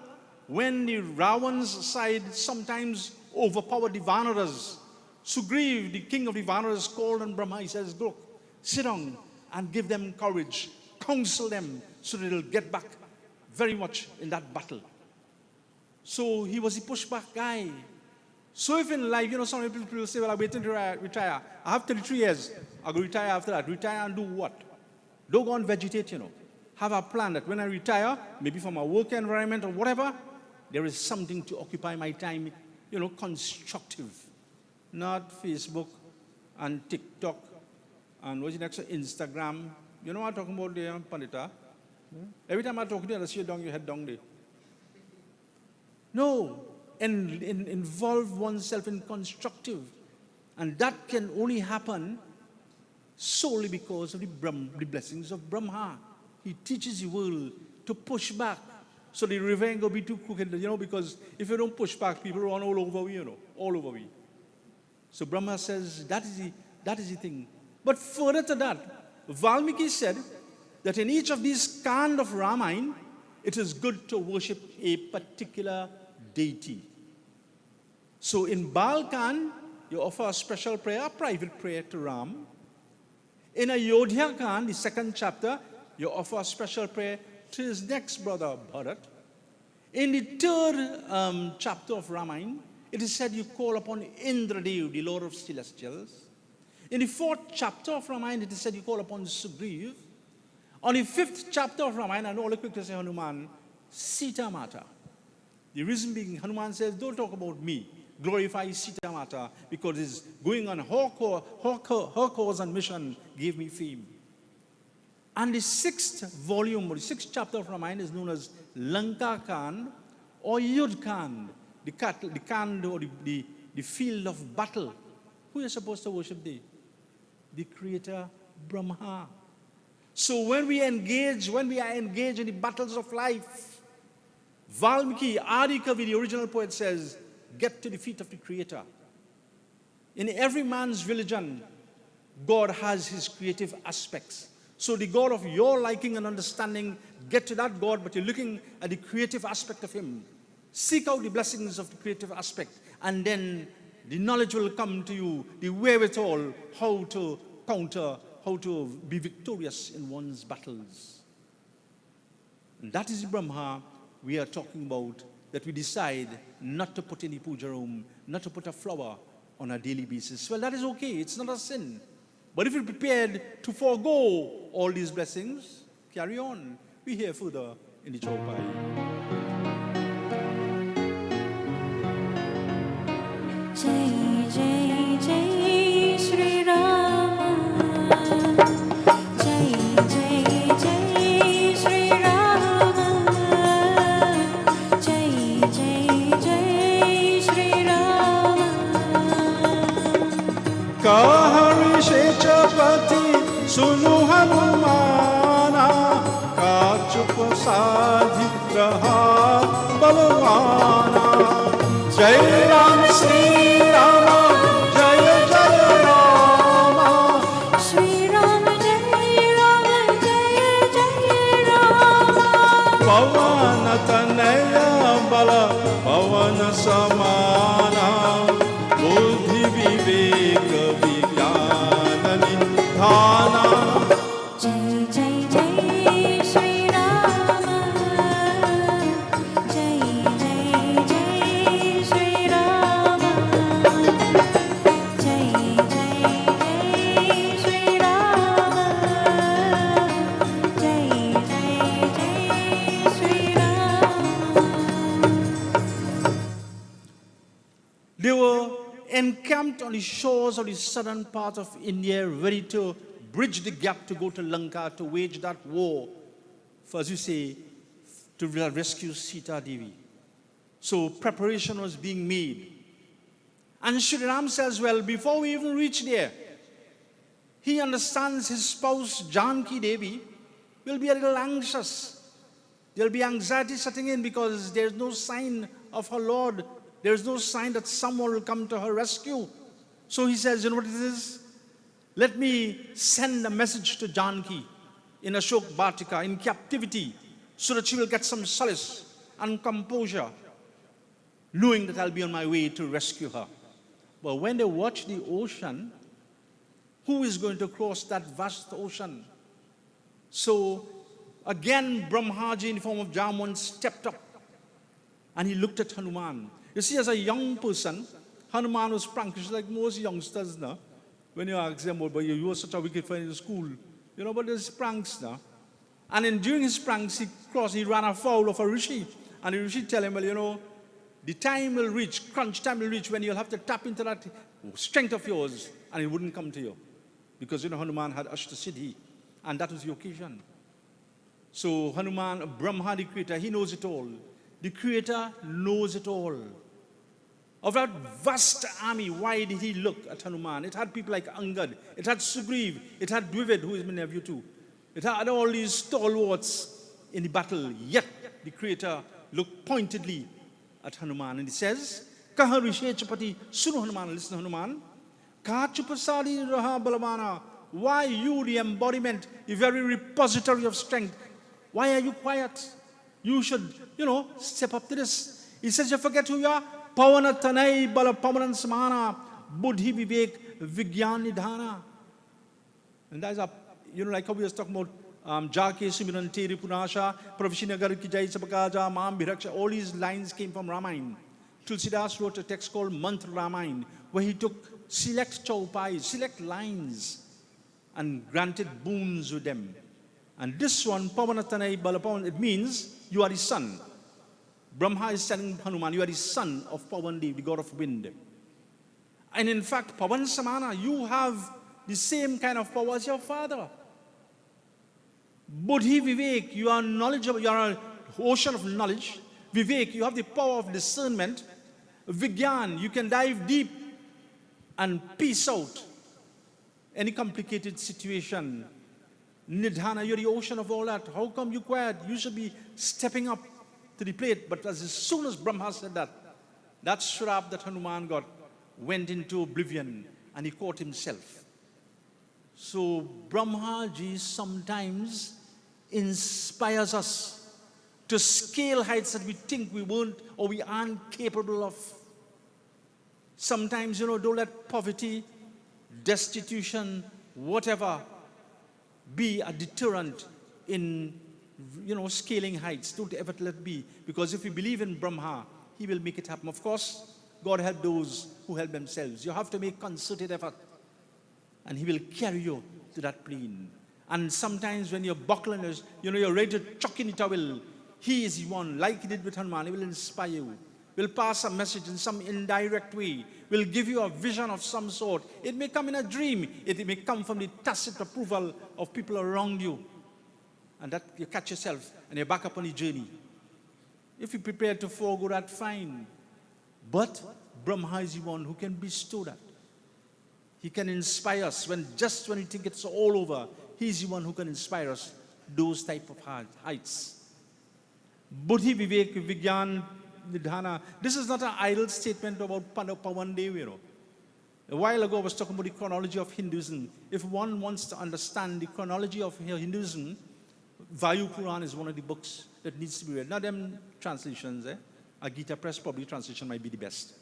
when the Ravan's side sometimes overpowered the Vanaras, Sugriv, the king of the Vanaras, called on Brahma. He says, look, sit down and give them courage. Counsel them so that they'll get back very much in that battle. So he was a pushback guy. So if in life, some people say, well, I'm waiting to retire. I have 33 years. I'll go retire after that. Retire and do what? Don't go and vegetate, Have a plan that when I retire, maybe from a work environment or whatever, there is something to occupy my time, constructive. Not Facebook and TikTok and what's the next one? Instagram. You know what I'm talking about there, Pandita? Every time I talk to you, I see you down your head down there. No. Involve oneself in constructive. And that can only happen solely because of the blessings of Brahma. He teaches the world to push back. So the river ain't going to be too crooked, because if you don't push back, people run all over we, all over we. So Brahma says that is the thing. But further to that, Valmiki said that in each of these kind of Ramayana, it is good to worship a particular deity. So in Balkan, you offer a special prayer, a private prayer to Ram. In Ayodhya Khan, the second chapter, you offer a special prayer to his next brother, Bharat. In the third chapter of Ramayana, it is said you call upon Indradev, the Lord of Celestials. In the fourth chapter of Ramayana, it is said you call upon Sugriv. On the fifth chapter of Ramayana, and all the quick to say Hanuman, Sita Mata. The reason being, Hanuman says, don't talk about me. Glorify Sita Mata, because it's going on her cause and mission gave me fame. And the sixth volume, or the sixth chapter of Ramayana is known as Lanka Kand or Yudh Kand, the Kand or the field of battle. Who is supposed to worship thee? The Creator, Brahma. So when we are engaged in the battles of life, Valmiki, Adi Kavi, the original poet says, get to the feet of the Creator. In every man's religion, God has his creative aspects. So the God of your liking and understanding, get to that God, but you're looking at the creative aspect of him. Seek out the blessings of the creative aspect, and then the knowledge will come to you, the wherewithal, how to counter, how to be victorious in one's battles. And that is the Brahma we are talking about, that we decide not to put in the puja room, not to put a flower on a daily basis. Well, that is okay. It's not a sin. But if you're prepared to forego all these blessings, carry on. We hear further in the Chaupai. Jai Jai Jai Shri Rama, Jai Jai Jai Shri Rama, Jai Jai Jai Shri Rama. Kahari Shechapati Sunu Hanumana, Kachupa Sadhi Raha Balavana. Jai Ram Sri Rama, Jaya Jaya Rama. Shri Rama Jai Rama Jai Jai Rama. Pavana Tanaya Bala Pavana Samana, Buddhi Viveka Vijnana Nidhana. Jai Jai Jai Shri Rama, Jai Jai Jai Shri Rama, Jai Jai Jai Shri Rama, Jai Jai Jai Shri Rama. They were encamped on the shores of the southern part of India, ready to bridge the gap to go to Lanka to wage that war, for, as you say, to rescue Sita Devi. So preparation was being made. And Shri Ram says, well, before we even reach there, he understands his spouse Janki Devi will be a little anxious. There'll be anxiety setting in because there's no sign of her Lord. There's no sign that someone will come to her rescue. So he says, you know what it is? Let me send a message to Janki in Ashok Bhatika, in captivity, so that she will get some solace and composure, knowing that I'll be on my way to rescue her. But when they watch the ocean, who is going to cross that vast ocean? So again, Brahmaji in the form of Jamun stepped up and he looked at Hanuman. You see, as a young person, Hanuman was prankish like most youngsters now. When you ask them, oh, but you were such a wicked friend in school, you know, but there's pranks now. And during his pranks, he ran afoul of a rishi. And the rishi tell him, well, you know, the time will reach, crunch time will reach when you'll have to tap into that strength of yours and it wouldn't come to you. Because, you know, Hanuman had Ashtasiddhi and that was the occasion. So Hanuman, Brahma, the creator, he knows it all. The creator knows it all. Of that vast army, why did he look at Hanuman? It had people like Angad, it had Sugriv, it had Dvivid, who is my nephew too. It had all these stalwarts in the battle, yet the creator looked pointedly at Hanuman and he says, Kahari Shechapati Sunu Hanuman, listen Hanuman, Kachupasadi Raha Balavana, why you, the embodiment, the very repository of strength, why are you quiet? You should, step up to this. He says, you forget who you are. Pavana Tanai Bala Pavanan Samana Buddhi Vivek Vigyan Nidhana. And that's up, like how we were talking about Jake Simirante Ripunasha, Pravishinagar Kijai Sabakaja, Mam Bhiraksha, all these lines came from Ramayana. Tulsidas wrote a text called Mantra Ramayana, where he took select chaupai, select lines, and granted boons with them. And this one, Pavanatanai Balapavan, it means you are his son. Brahma is telling Hanuman, you are his son of Pavandev, the god of wind. And in fact, Pavan Samana, you have the same kind of power as your father. Buddhi Vivek, you are knowledgeable, you are an ocean of knowledge. Vivek, you have the power of discernment. Vigyan, you can dive deep and piece out any complicated situation. Nidhana, you're the ocean of all that. How come you quiet? You should be stepping up to the plate. But as soon as Brahma said that shrap that Hanuman got went into oblivion and he caught himself. So Brahma Ji sometimes inspires us to scale heights that we think we won't or we aren't capable of. Sometimes, don't let poverty, destitution, whatever, be a deterrent in, scaling heights. Don't ever let it be. Because if you believe in Brahma, he will make it happen. Of course, God help those who help themselves. You have to make concerted effort. And he will carry you to that plane. And sometimes when you're buckling, you're ready to chuck in the towel, he is the one, like he did with Hanuman. He will inspire you. Will pass a message in some indirect way. Will give you a vision of some sort. It may come in a dream. It may come from the tacit approval of people around you. And that you catch yourself and you're back up on the journey. If you're prepared to forego that, fine. But Brahma is the one who can bestow that. He can inspire us when you think it's all over. He's the one who can inspire us those type of heights. Buddhi Vivek Vigyan Nidhana. This is not an idle statement about Pavandev. A while ago I was talking about the chronology of Hinduism. If one wants to understand the chronology of Hinduism, Vayu Puran is one of the books that needs to be read. Not them translations. A Gita Press probably translation might be the best.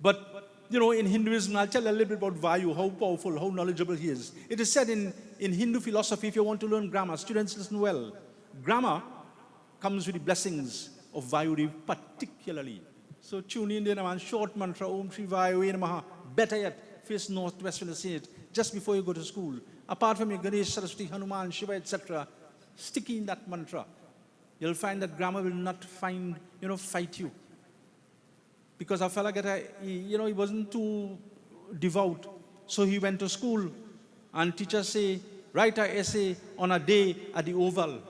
But in Hinduism, I'll tell you a little bit about Vayu, how powerful, how knowledgeable he is. It is said in Hindu philosophy, if you want to learn grammar, students listen well. Grammar comes with the blessings of Vayu particularly. So tune in there, man. Short mantra, Om Shri Vayu Namaha. Better yet, face northwest when you say it, just before you go to school. Apart from your Ganesh, Saraswati, Hanuman, Shiva, etc., sticky in that mantra. You'll find that grammar will not fight you. Because a fella he wasn't too devout. So he went to school and teachers say, write an essay on a day at the Oval.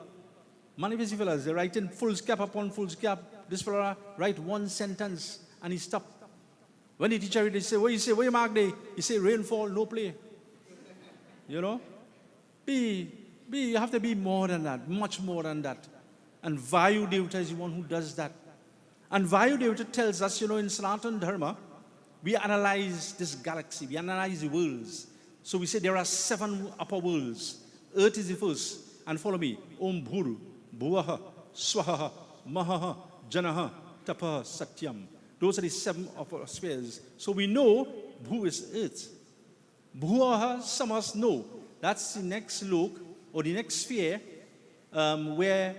Many busy fellas, they write in full cap upon full cap. This fella write one sentence and he stopped. When the teacher read, they say, what you mark day? He say, rainfall, no play. You have to be more than that, much more than that. And Vayu Devata is the one who does that. And Vayu Devata tells us, in Sanatana Dharma, we analyze this galaxy, we analyze the worlds. So we say there are 7 upper worlds. Earth is the first. And follow me. Om Bhuru, Bhuvaha, Swaha, Mahaha, Janaha, Tapaha, Satyam. Those are the 7 upper spheres. So we know Bhu is Earth. Bhuvaha, some of us know. That's the next lok, or the next sphere, where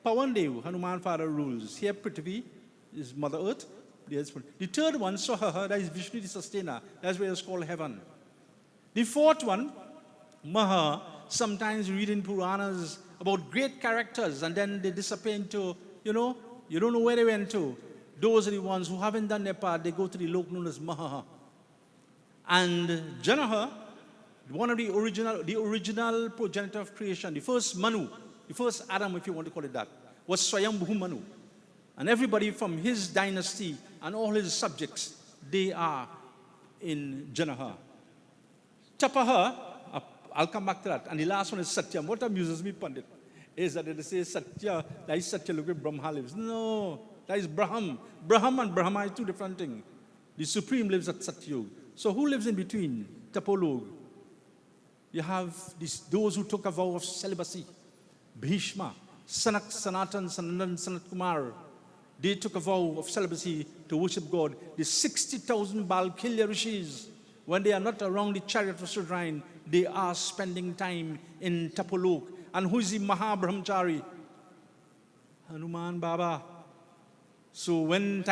Pavandev, Hanuman Father, rules. Here Prithvi is Mother Earth. The third one, Swaha, that is Vishnu the sustainer. That's where it's called heaven. The fourth one, Maha, sometimes you read in Puranas about great characters and then they disappear into, you don't know where they went to. Those are the ones who haven't done their part. They go to the lok known as Maha. And Janaha, one of the original progenitor of creation, the first Manu, the first Adam, if you want to call it that, was Swayambhu Manu. And everybody from his dynasty and all his subjects, they are in Janaha. Tapaha, I'll come back to that. And the last one is Satyam. What amuses me, Pandit, is that they say Satya, that is Satya, look where Brahma lives. No, that is Braham. Braham and Brahma are 2 different things. The Supreme lives at Satyug. So who lives in between? Tapolog. You have those who took a vow of celibacy. Bhishma. Sanak, Sanatan, Sanandan, Sanat Kumar, they took a vow of celibacy to worship God. The 60,000 Balkilya rishis, when they are not around the chariot of Narine, they are spending time in Tapolok. And who is the Mahabrahmachari? Hanuman Baba. So when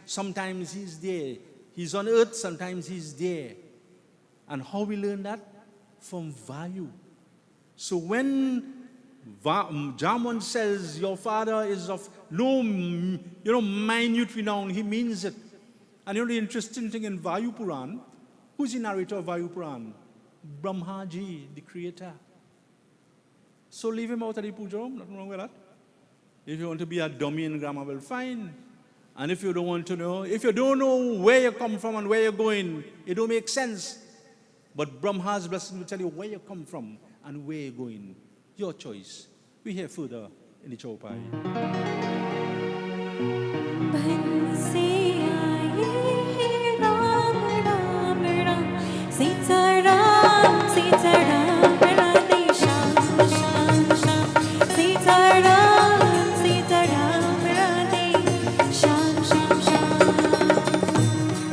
sometimes he's there. He's on earth, sometimes he's there. And how we learn that? From Vayu. So when Jaman says your father is of no minute renown, he means it. And the interesting thing in Vayu Puran, who's the narrator of Vayu Puran? Brahmaji, the creator. So leave him out of the puja room, nothing wrong with that. If you want to be a dummy in grammar, well, fine. And if you don't want to know, if you don't know where you come from and where you're going, it don't make sense. But Brahma's blessing will tell you where you come from and where you're going. Your choice. We hear further in the Chaupai. बंसी आई है राम राम राम सीताराम सीताराम राधे श्याम श्याम श्याम सीताराम सीताराम राधे श्याम श्याम श्याम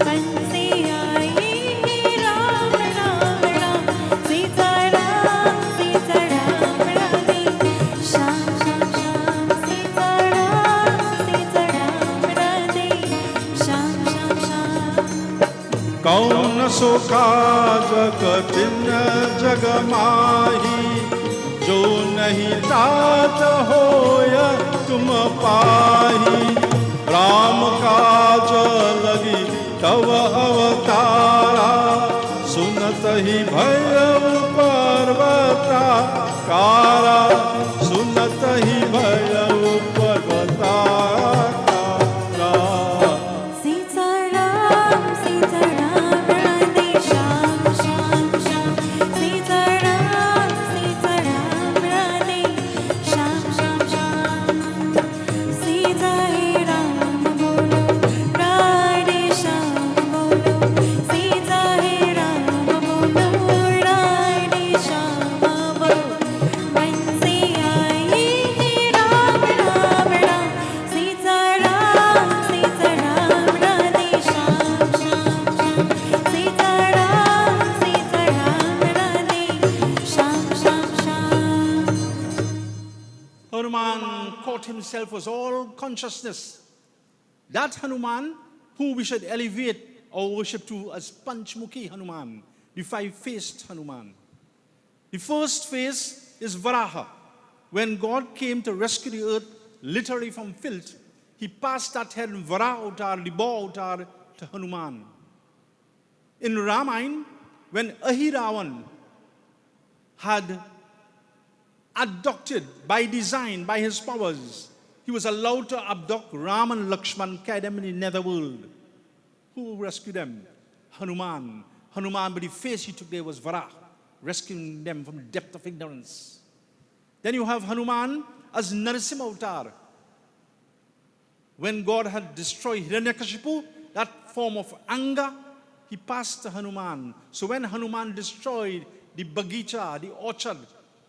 बंसी आई है राम राम राम सीताराम सीताराम राधे श्याम श्याम श्याम सीताराम सीताराम राधे श्याम श्याम श्याम कौन सो काज कठिन जग माही जो नहीं तात होय तुम पाही राम काज लगी तव अवतारा सुनत ही भयउ पर्वता कारा सुनत ही भयउ पर्वता सीताराम सीताराम राधे श्याम श्याम श्याम सीताराम सीताराम राधे श्याम श्याम श्याम सीता हे राम बोलो राधे श्याम बोलो सीता हे राम बोलो राधे श्याम बोलो बंसी आई है Ram Ram Ram Sitaram Sitaram Radhe Shyam Shyam Shyam Sitaram Sitaram Radhe Shyam Shyam Shyam Hanuman caught himself was all consciousness. That Hanuman who we should elevate our worship to as Panchmukhi Hanuman, the five-faced Hanuman. The first face is Varaha. When God came to rescue the earth literally from filth, he passed that head in Varaha avatar, the boar avatar, to Hanuman. In Ramayana, when Ahiravan had abducted by design, by his powers, he was allowed to abduct Ram and Lakshman, carry them in the netherworld. Who rescued them? Hanuman. Hanuman, but the face he took there was Varaha, rescuing them from the depth of ignorance. Then you have Hanuman as Narasimha avatar. When God had destroyed Hiranyakashipu, that form of anger, he passed to Hanuman. So when Hanuman destroyed the Bagicha, the orchard,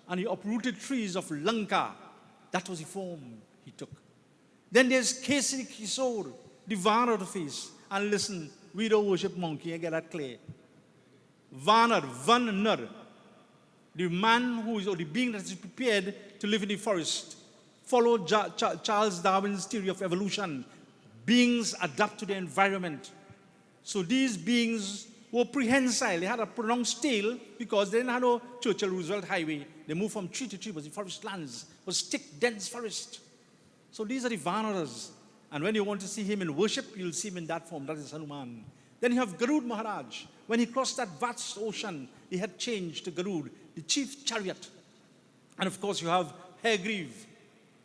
and the uprooted trees of Lanka, that was the form he took. Then there's Kesari Kishore, the Vanar of the face. And listen, we don't worship monkey, I get that clear. Vanar, Vanar, the man who is, or the being that is prepared to live in the forest. Follow Charles Darwin's theory of evolution. Beings adapt to their environment. So these beings were prehensile. They had a pronounced tail because they didn't have no Churchill-Roosevelt highway. They moved from tree to tree, but the forest lands was thick, dense forest. So these are the Vanaras. And when you want to see him in worship, you'll see him in that form. That is Hanuman. Then you have Garud Maharaj. When he crossed that vast ocean, he had changed to Garud, the chief chariot. And of course, you have Hairgreave,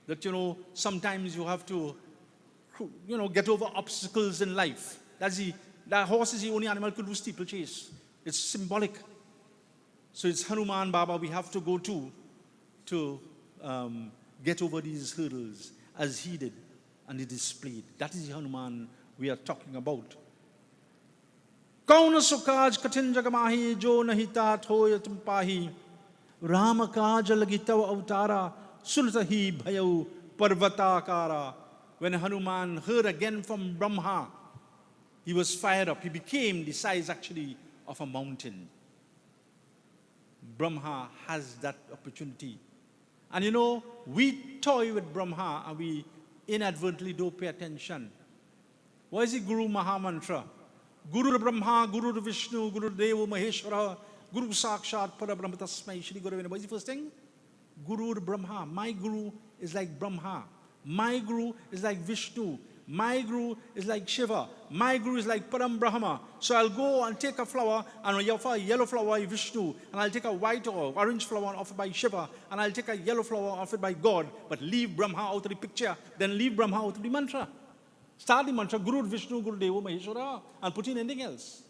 that, sometimes you have to, get over obstacles in life. That horse is the only animal could do steeplechase. It's symbolic. So it's Hanuman Baba we have to go to get over these hurdles as he did and he displayed. That is the Hanuman we are talking about. Kaun sukaj katin jagamahi jo nahi tat hoy tum pahi Rama kaj lagi tav avtara sunatahi bhayau parvatakara. When Hanuman heard again from Brahma, he was fired up. He became the size actually of a mountain. Brahma has that opportunity. And you know, we toy with Brahma and we inadvertently don't pay attention. What is the Guru Maha Mantra? Guru Brahma, Guru Vishnu, Guru Deva Maheshwara, Guru Sakshat Parabrahma Tasmai Shri Guru. What is the first thing? Guru Brahma. My Guru is like Brahma. My Guru is like Vishnu. My Guru is like Shiva. My Guru is like Param Brahma. So I'll go and take a flower and offer a yellow flower by Vishnu. And I'll take a white or orange flower offered by Shiva. And I'll take a yellow flower offered by God. But leave Brahma out of the picture. Then leave Brahma out of the mantra. Start the mantra, Guru Vishnu, Guru Deva Maheshwara. And put in anything else.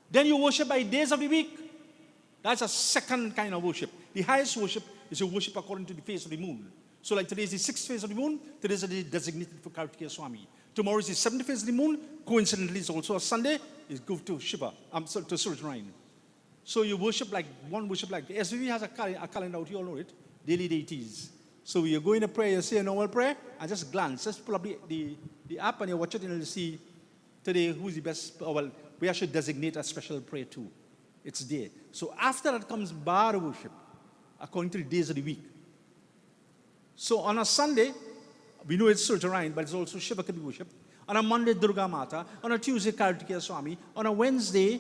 Then you worship by days of the week. That's a second kind of worship. The highest worship is you worship according to the phase of the moon. So like today is the 6th phase of the moon, today is a day designated for Kartikeya Swami. Tomorrow is the 7th phase of the moon, coincidentally it's also a Sunday, is go to Shiva, to Suraj Narine. So you worship like, one worship like, SVV has a calendar out, you all know it, daily deities. So you go in a prayer, you say a normal prayer, and just glance, just pull up the app and you watch it and you'll see today who's the best, well, we should designate a special prayer too. It's there. So after that comes Bar worship, according to the days of the week. So on a Sunday, we know it's Suraj Narine, but it's also Shiva can be worshipped. On a Monday, Durga Mata. On a Tuesday, Kartikeya Swami. On a Wednesday,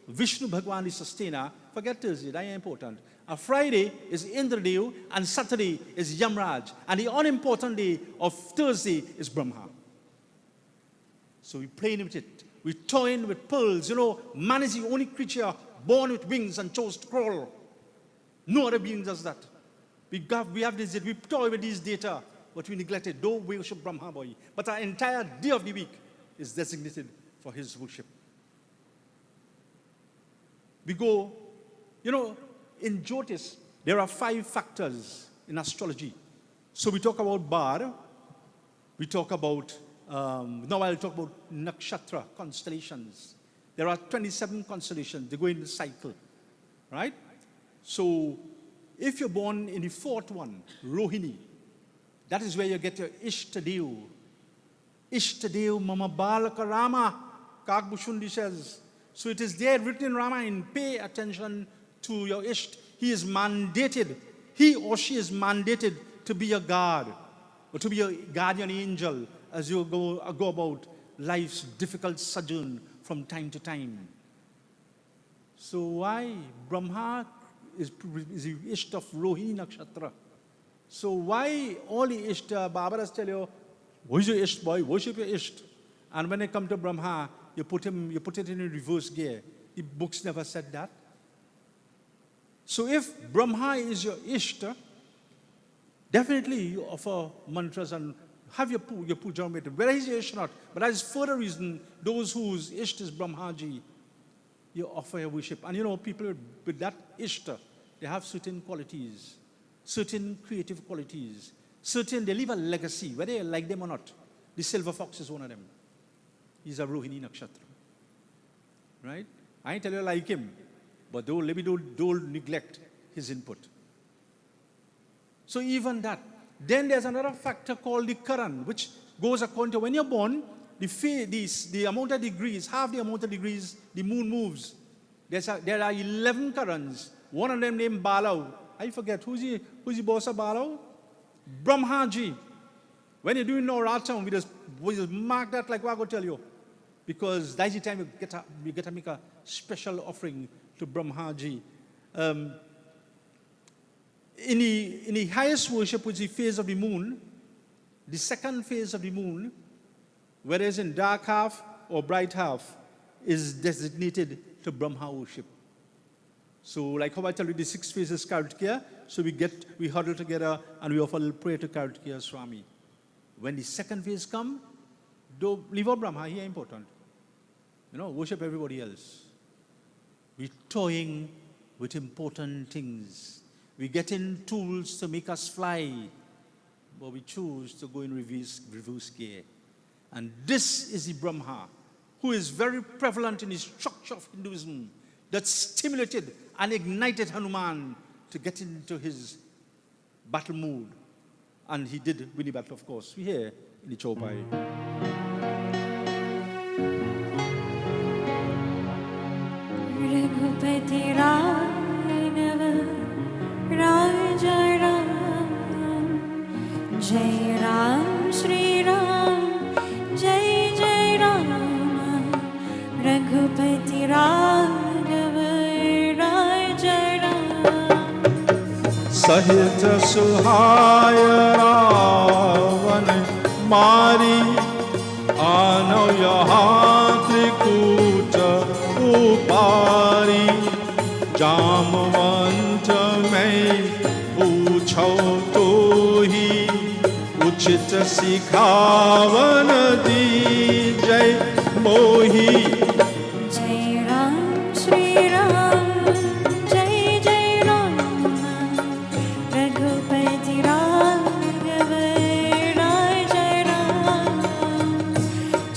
Vishnu Bhagwan is sustainer. Forget Thursday, that is important. A Friday is Indradev, and Saturday is Yamraj. And the unimportant day of Thursday is Brahma. So we playing with it. We toying with pearls. You know, man is the only creature born with wings and chose to crawl. No other being does that. We have this, we toy with these data, but we neglect it. Don't worship Brahma boy. But our entire day of the week is designated for his worship. We go, you know, in Jyotish, there are 5 factors in astrology. So we talk about Bar, we talk about, now I'll talk about nakshatra, constellations. There are 27 constellations, they go in the cycle, right? So if you're born in the 4th one, Rohini, that is where you get your Ishtadev. Ishtadev Mama Balaka Rama, Kagbushundi says. So it is there written in Ramayana, pay attention to your Isht. He is mandated, he or she is mandated to be a guard, or to be a guardian angel as you go about life's difficult sojourn from time to time. So why Brahma is the Isht of Rohini Nakshatra? So why all the Isht, Babaras tell you, what is your Isht boy, worship your Isht. And when they come to Brahma, you put it in a reverse gear. The books never said that. So if Brahma is your Ishta, definitely you offer mantras and have your puja with it. Whether he's your Ishta or not, but that is further reason, those whose Ishta is Brahmaji, you offer your worship. And you know, people with that Ishta, they have certain qualities, certain creative qualities, they leave a legacy, whether you like them or not. The silver fox is one of them. He's a Rohini Nakshatra. Right? I ain't tell you I like him, but don't neglect his input. So even that. Then there's another factor called the Karan, which goes according to when you're born, the amount of degrees, half the amount of degrees, the moon moves. There are 11 Karans. One of them named Balau. I forget, who's the boss of Balau? Brahmaji. When you're doing Navratram, we just mark that like what I'm going to tell you. Because that's the time you get to make a special offering to Brahmaji. In the highest worship, which is the phase of the moon, the second phase of the moon, whether it's in dark half or bright half, is designated to Brahma worship. So like how I tell you, the 6th phase is Kartikeya, so we huddle together and we offer a little prayer to Kartikeya Swami. When the second phase comes, don't leave out Brahma, he is important. You know, worship everybody else. We're toying with important things. We're getting tools to make us fly, but we choose to go in reverse gear. And this is the Brahma, who is very prevalent in the structure of Hinduism, that stimulated and ignited Hanuman to get into his battle mood. And he did win the battle, of course. We hear in the Chopai. Raghupati Raghav राजा राम जय राम श्री राम जय जय राम रघुपति राघव राजा राम सहित सुहाय रावण मारी आनो यहाँ त्रिकूट उपारी जामवंत में पूछो तो ही उचित सिखावन दी जय मोही जय राम श्री राम जय जय राम रघुपति राघव राजा राम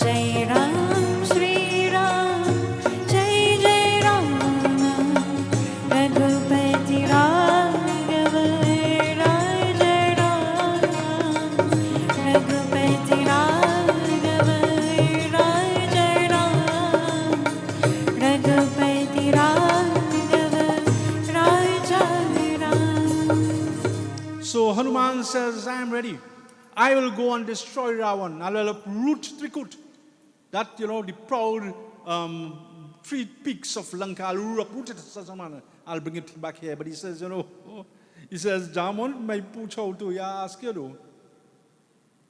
जय राम श्री राम जय जय राम रघुपति राघव राजा राम रघुपति राघव राजा राम रघुपति राघव राजा Ram So Hanuman says, I am ready. I will go and destroy Ravan. I will uproot Trikut. That, the proud three peaks of Lanka. I will uproot it, says Hanuman. I'll bring it back here. But he says, he says, Jamon, my pucho to ya ask you.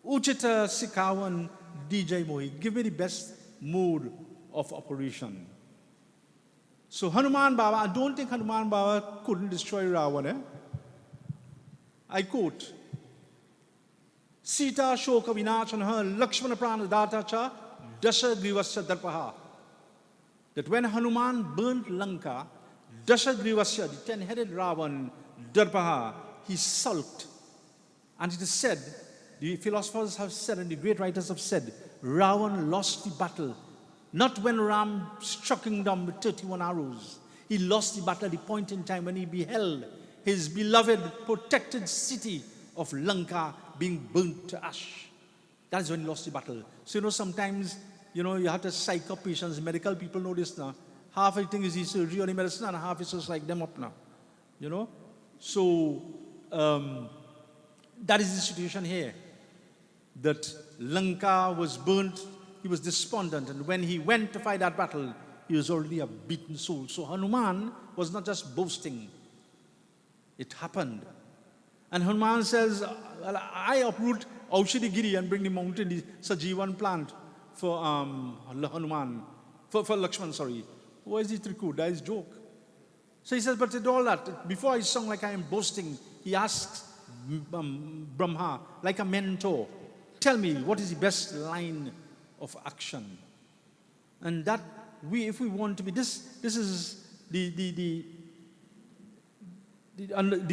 Uchita Sikawan DJ Mohi. Give me the best mode of operation. So Hanuman Baba, I don't think Hanuman Baba couldn't destroy Ravan. I quote, Sita Shoka Vinachanha Lakshmana Prana Data Cha Dasha Grivasya Darpaha. That when Hanuman burnt Lanka, Dasha Grivasya, the 10-headed Ravan, Darpaha, he sulked. And it is said, the philosophers have said and the great writers have said, Ravan lost the battle. Not when Ram struck him down with 31 arrows. He lost the battle at the point in time when he beheld his beloved protected city of Lanka being burnt to ash. That is when he lost the battle. So, sometimes, you have to psych up patients. Medical people know this now. Half I think is the surgery or the medicine and half is to psych them up now. So, that is the situation here. That Lanka was burnt, he was despondent. And when he went to fight that battle, he was already a beaten soul. So Hanuman was not just boasting. It happened. And Hanuman says, I uproot Aushadhigiri and bring the mountain, the Sajivan plant for Hanuman, for Lakshman, sorry. Why is the Trikud? That is joke. So he says, but with all that, before I sung like I am boasting, he asks Brahma, like a mentor, tell me, what is the best line of action? And that if we want to be, this is the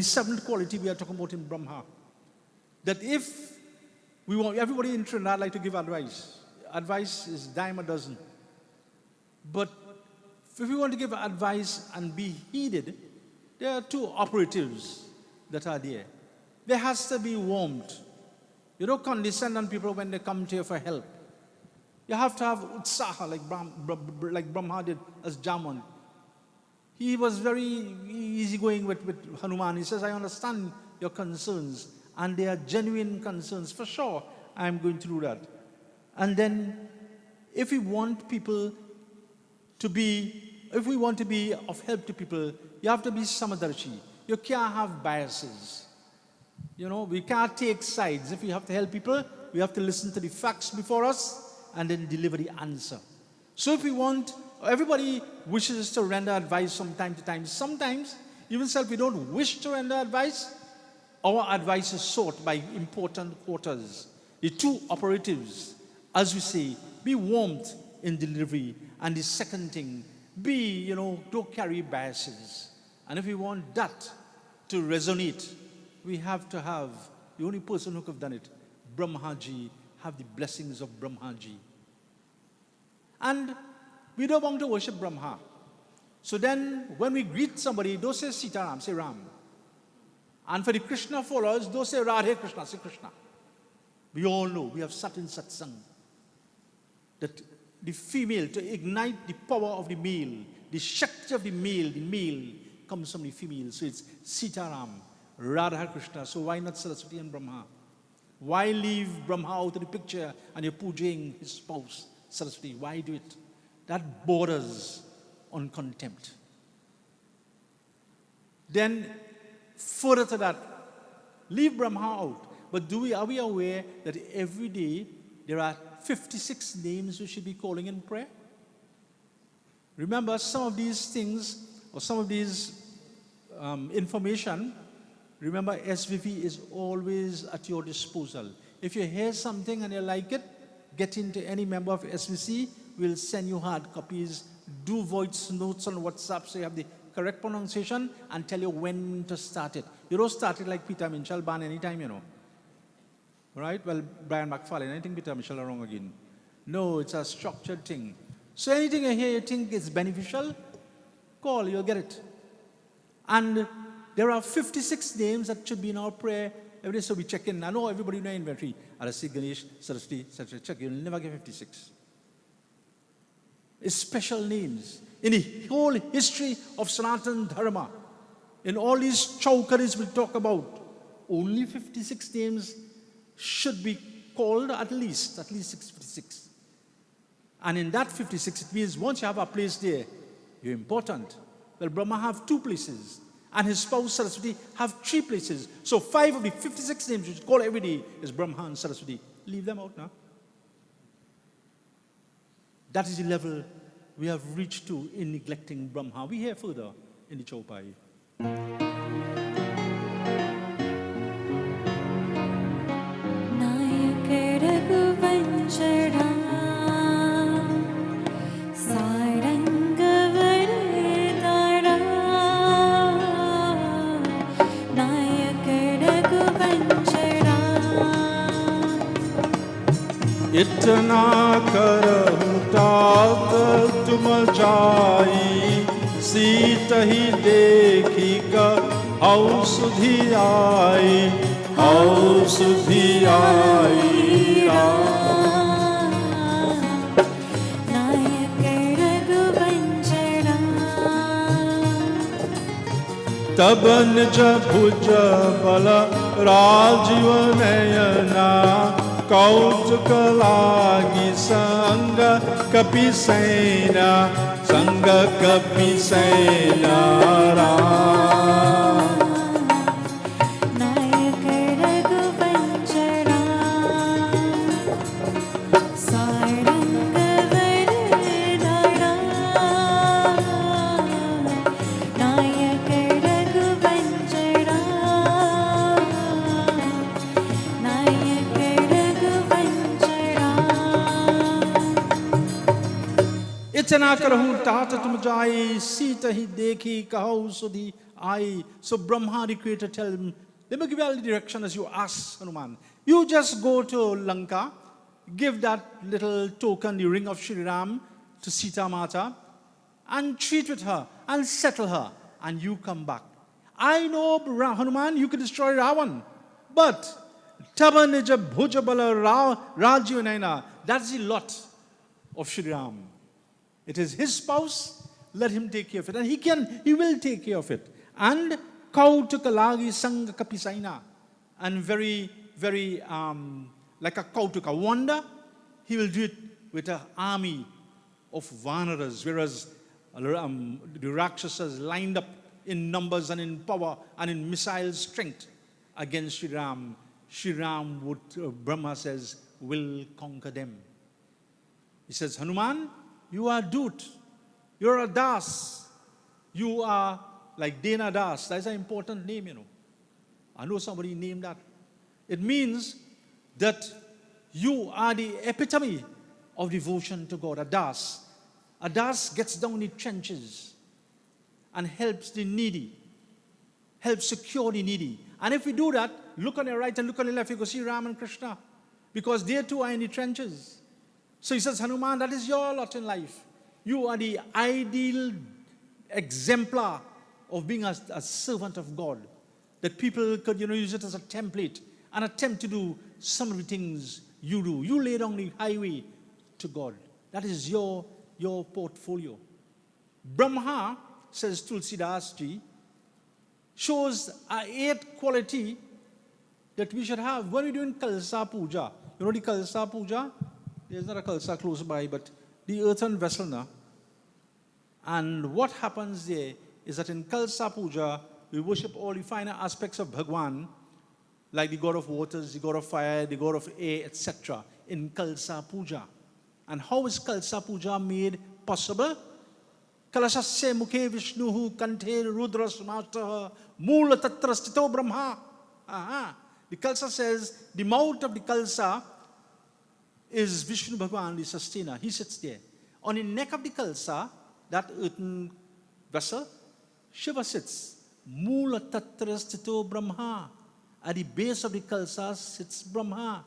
seventh quality we are talking about in Brahma. That if we want, everybody in Trinidad like to give advice. Advice is dime a dozen. But if we want to give advice and be heeded, there are two operatives that are there. There has to be warmth. You don't condescend on people when they come to you for help. You have to have utsaha like Brahma did as Jaman. He was very easygoing with Hanuman. He says, I understand your concerns, and they are genuine concerns. For sure, I am going to do that. And then, if we want to be of help to people, you have to be samadarshi. You can't have biases. We can't take sides. If we have to help people, we have to listen to the facts before us and then deliver the answer. So if we want, everybody wishes to render advice from time to time. Sometimes, even if we don't wish to render advice, our advice is sought by important quarters. The two operatives, as we say, be warmth in delivery. And the second thing, don't carry biases. And if we want that to resonate, we have to have, the only person who could have done it, Brahmaji, have the blessings of Brahmaji. And we don't want to worship Brahma. So then, when we greet somebody, don't say Sitaram, say Ram. And for the Krishna followers, don't say Radhe Krishna, say Krishna. We all know, we have sat in Satsangh, that the female, to ignite the power of the male, the Shakti of the male comes from the female. So it's Sitaram, Radha Krishna. So why not Saraswati and Brahma? Why leave Brahma out of the picture and you're pujaing his spouse, Saraswati? Why do it? That borders on contempt. Then, further to that, leave Brahma out. But are we aware that every day there are 56 names we should be calling in prayer? Remember, some of these things, or some of these information, remember, SVP is always at your disposal. If you hear something and you like it, get into any member of SVC. We'll send you hard copies. Do voice notes on WhatsApp so you have the correct pronunciation and tell you when to start it. You don't start it like Peter Minchell ban anytime, you know. Right? Well, Brian McFarlane, I think Peter Minchell are wrong again. No, it's a structured thing. So anything you hear you think is beneficial, call, you'll get it. And there are 56 names that should be in our prayer every day, so we check in. I know everybody in the inventory. Arasi, Ganesh, Saraswati, etc. Check, you'll never get 56. It's special names. In the whole history of Sanatana Dharma, in all these chaukaris we talk about, only 56 names should be called at least 56. And in that 56, it means once you have a place there, you're important. Well, Brahma have 2 places, and his spouse Saraswati have 3 places. So 5 of the 56 names you should call every day is Brahma and Saraswati. Leave them out now. That is the level we have reached to in neglecting Brahma. We hear further in the Chaupai. इतना करहूँ तात तुम जाई सीत ही देखी का हौ सुधी आई तब निज भुज बल राजीव नयना कौतुक लागी संग कपि सेना राम नायक रघुवंशरा सारंग वरदारा नायक रघुवंशरा नायक रघुवंशरा इतना करहूँ तात तुम जाई सीत ही देखी कहौ सुधी आई. So Brahma the creator tell him, let me give you all the direction as you ask Hanuman. You just go to Lanka, give that little token, the ring of Shri Ram, to Sita Mata, and treat with her and settle her, and you come back. I know Hanuman, you can destroy Ravan, but Taba Nija Bhujabala Rajivanayana, that's the lot of Shri Ram. It is his spouse, let him take care of it. And he will take care of it. And Kautukalagi Sangha Kapisaina. And very, very, like a Kautuka wonder, he will do it with an army of Vanaras, whereas the Rakshasas lined up in numbers and in power and in missile strength against Sri Ram. Sri Ram would, Brahma says, will conquer them. He says, Hanuman, you are Dut. You're a Das. You are like Dena Das. That's an important name, you know. I know somebody named that. It means that you are the epitome of devotion to God, a Das. A Das gets down in the trenches and helps the needy, helps secure the needy. And if we do that, look on the right and look on the left, you can see Ram and Krishna, because they too are in the trenches. So he says, Hanuman, that is your lot in life. You are the ideal exemplar of being a servant of God. that people could, use it as a template and attempt to do some of the things you do. You lay down the highway to God. That is your portfolio. Brahma, says Tulsidas Ji, shows an 8th quality that we should have when we're doing Kalsa Puja. You know the Kalsa Puja? There's not a Kalsa close by, but the earthen vessel now. And what happens there is that in Kalsa Puja, we worship all the finer aspects of Bhagwan, like the god of waters, the god of fire, the god of air, etc. in Kalsa Puja. And how is Kalsa Puja made possible? Kalasasya mukhe Vishnu kanthe rudra sumashtaha moola tatra stito brahma. The Kalsa says the mouth of the Kalsa is Vishnu Bhagwan, the sustainer. He sits there. On the neck of the Kalsa, that earthen vessel, Shiva sits. Moola tatra stito brahma. At the base of the Kalsa sits Brahma.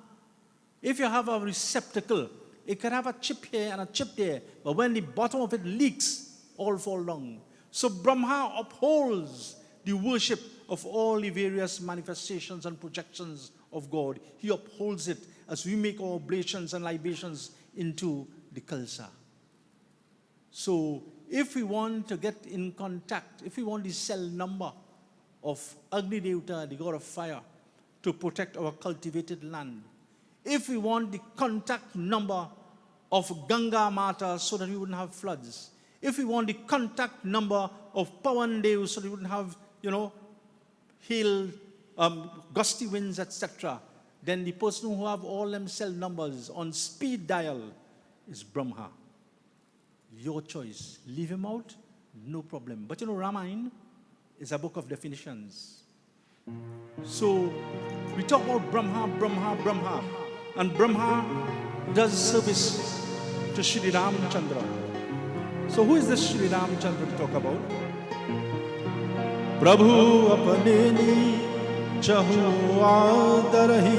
If you have a receptacle, it can have a chip here and a chip there, but when the bottom of it leaks, all fall down. So Brahma upholds the worship of all the various manifestations and projections of God. He upholds it as we make our oblations and libations into the Kalsa. So if we want to get in contact, if we want the cell number of Agni Devata, the god of fire, to protect our cultivated land, if we want the contact number of Ganga Mata so that we wouldn't have floods, if we want the contact number of Pawan Dev so that we wouldn't have, hail, gusty winds, etc., then the person who have all them cell numbers on speed dial is Brahma. Your choice. Leave him out, no problem. But Ramayana is a book of definitions. So we talk about Brahma, Brahma, Brahma. And Brahma does service to Shri Ramchandra. So who is this Shri Ramchandra we talk about? Prabhu apane ni chahu aadarahi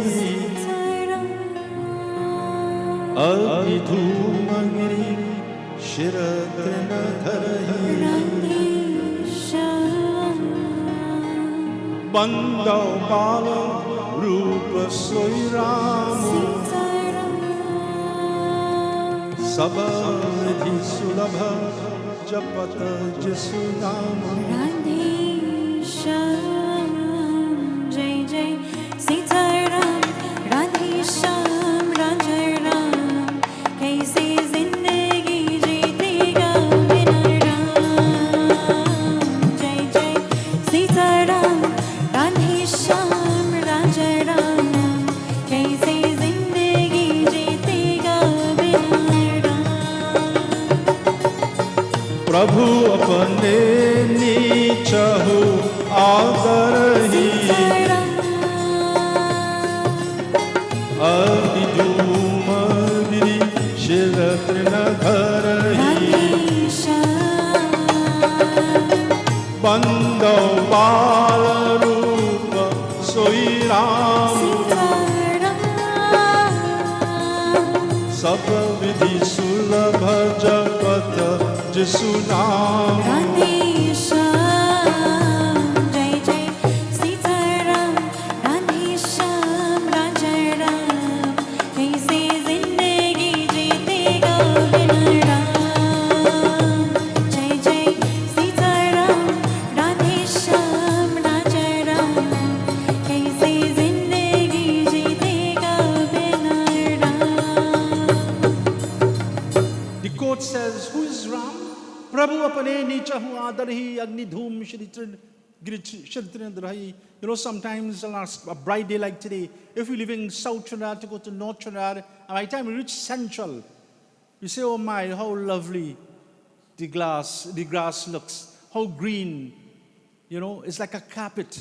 agi dhumagiri shiratrina dharahi bandau bala rupa soy Ram Sabadhi sulabha japata jisu nama Radhe Shyam Jai Jai Sitaram Radhe Shyam Raja Ram Kaise zindagi jeetega bina Ram Jai Jai Sitaram Radhe Shyam Raja Ram Kaise zindagi jeetega Prabhu apane nichahu aadarahi adi dhumagiri shiratrina dharahi bandau bala rupa soy Ram Sabvidhi sulabha japata Jisu Naam Radhe Shyam Jai Jai Sitaram Radhe Shyam Raja Ram Kaise zindagi jeetega bina Ram Jai Jai Sitaram Radhe Shyam Raja Ram Kaise zindagi jeetega bina Ram. The quote says, who is Ram? Prabhu apane nichahu aadarahi agni dhum shritrin dharahi. Sometimes on a bright day like today, if we're leaving South Trinidad to go to North Trinidad, and by the time we reach Central, we say, oh my, how lovely the grass looks, how green, it's like a carpet.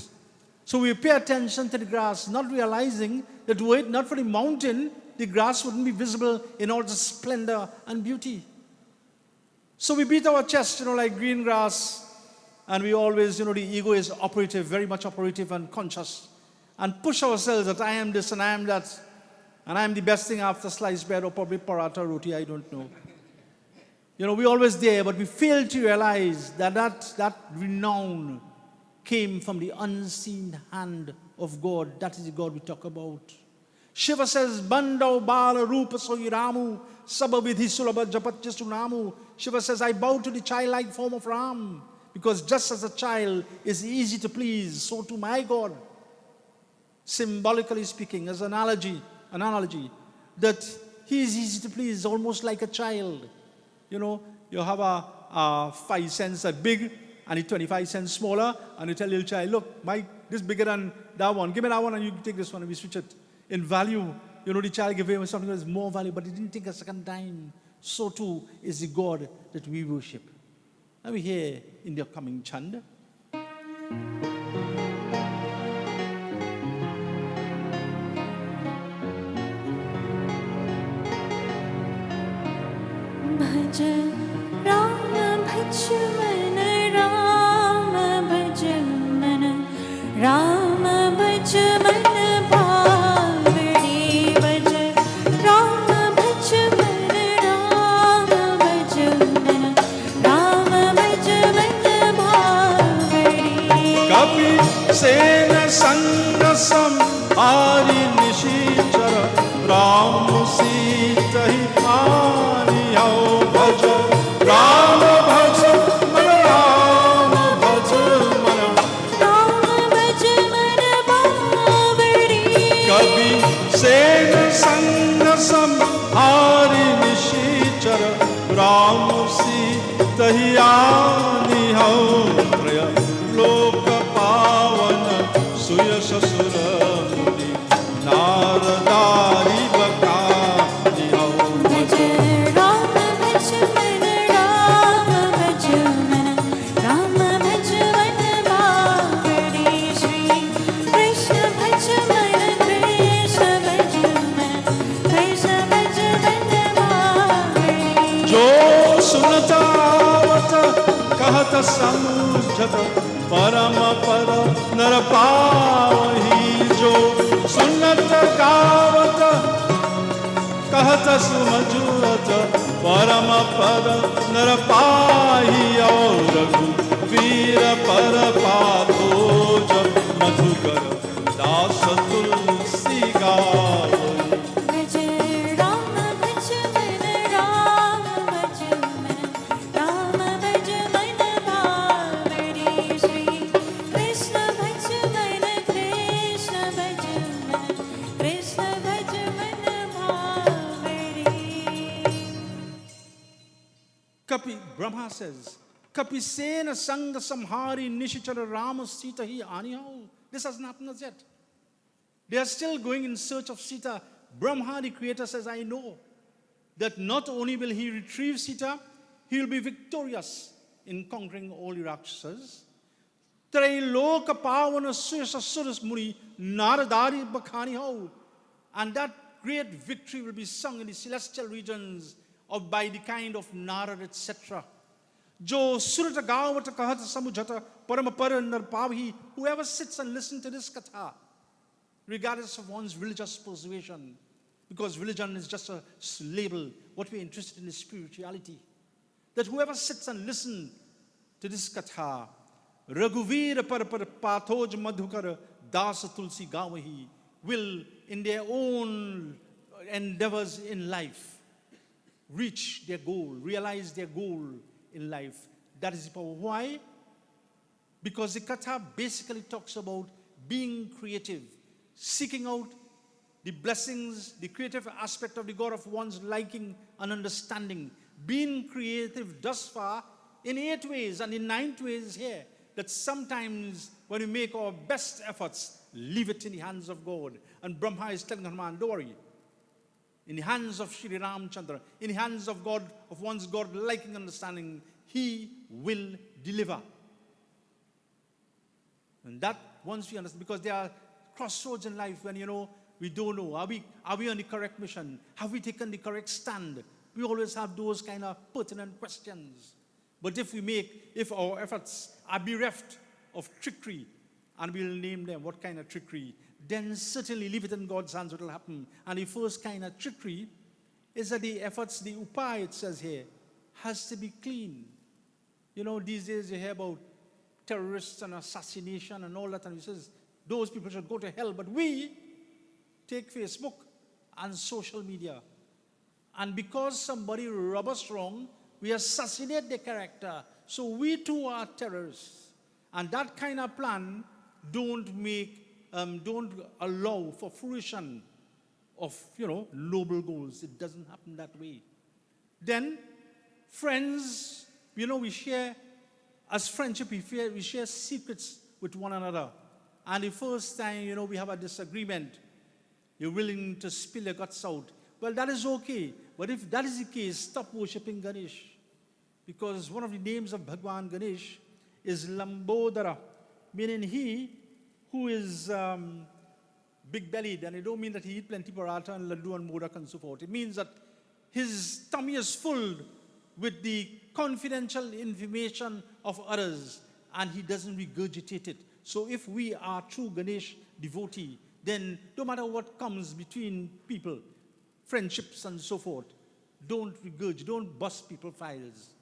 So we pay attention to the grass, not realizing that were it not for the mountain, the grass wouldn't be visible in all the splendor and beauty. So we beat our chest, like green grass, and we always, the ego is operative, very much operative and conscious, and push ourselves that I am this and I am that, and I am the best thing after sliced bread or probably paratha roti, I don't know. We're always there, but we fail to realize that renown came from the unseen hand of God. That is the God we talk about. Shiva says, Bandau Bala Rupa Soyiramu, Sabavidhi Sulabha Japatya Sunamu. Shiva says, I bow to the childlike form of Ram, because just as a child is easy to please, so to my God. Symbolically speaking, as an analogy, that he is easy to please, almost like a child. You know, you have a 5 cents that big and a 25 cents smaller, and you tell your child, look, this bigger than that one. Give me that one and you take this one, and we switch it. In value, you know, the child gave away something that is more value, but he didn't think a second time. So too is the God that we worship. Now we hear in the upcoming chant. Bhaj Ram bhaj man Ram bhaj man Ram bhaj man bhavdi bhaj Ram bhaj man Ram bhaj man Ram bhaj man bhavdi. Kapi Sena Sangha Samhari Nishichara Ram Sita Hi Bhaj Ram bhaj man Ram bhaj man Ram bhaj man bhavdi. Kabhi sen sang samhari nishichar Ram Sita hi hau praya lok pavan suya sasura muni naradari bakani hau Bhaj Ram bhaj man Ram bhaj man Ram bhaj man bhavdi. Shri Krishna bhaj man Krishna bhaj man Krishna bhaj man bhavdi. जो सुनता कहत समझत परम पर नर पावही जो सुनत गावत कहत समझत परम पर नर पाही और रघुवीर पर पातो जब मधुकर दास तुलसी गावही Bhaj Ram bhaj man Ram bhaj man Ram bhaj man bhavdi. Shri Krishna bhaj man Krishna bhaj man Krishna bhaj man bhavdi. Kapi, Brahma says, Kapi Sena Sangha Samhari Nishichara Rama Sita Hi Anihau. This hasn't happened as yet. They are still going in search of Sita. Brahma, the creator, says, I know that not only will he retrieve Sita, he will be victorious in conquering all the Rakshasas. Trailoka Pavana Surya Suras Muni Naradari Bakhani Ho. And that great victory will be sung in the celestial regions of by the kind of Narad, etc. Jo Surata Gavata Kahata Samujata Paramapara Narpavhi. Whoever sits and listens to this katha, regardless of one's religious persuasion, because religion is just a label, what we're interested in is spirituality. That whoever sits and listens to this katha, Raghuvira Patoj Madhukara Dasa Tulsi Gavahi, will in their own endeavors in life reach their goal, realize their goal in life. That is the power. Why? Because the katha basically talks about being creative, seeking out the blessings, the creative aspect of the God of one's liking and understanding. Being creative thus far in 8 ways, and in 9th way is here, that sometimes when we make our best efforts, leave it in the hands of God. And Brahma is telling Hanuman, don't worry. In the hands of Shri Ramchandra, in the hands of God, of one's God liking understanding, he will deliver. And that once we understand, because there are crossroads in life when, we don't know. Are we on the correct mission? Have we taken the correct stand? We always have those kind of pertinent questions. But if our efforts are bereft of trickery, and we'll name them what kind of trickery, then certainly leave it in God's hands what will happen. And the first kind of trickery is that the efforts, the upaya, it says here, has to be clean. These days you hear about terrorists and assassination and all that, and he says those people should go to hell. But we take Facebook and social media, and because somebody rubs us wrong, we assassinate their character. So we too are terrorists. And that kind of plan don't allow for fruition of, noble goals. It doesn't happen that way. Then, friends, we share, as friendship, we share secrets with one another. And the first time, we have a disagreement, you're willing to spill your guts out. Well, that is okay. But if that is the case, stop worshipping Ganesh. Because one of the names of Bhagwan Ganesh is Lambodara, meaning he who is big-bellied. And I don't mean that he eats plenty paratha and laddu and modak and so forth. It means that his tummy is full with the confidential information of others, and he doesn't regurgitate it. So if we are true Ganesh devotee, then no matter what comes between people, friendships and so forth, don't regurgitate, don't bust people's files.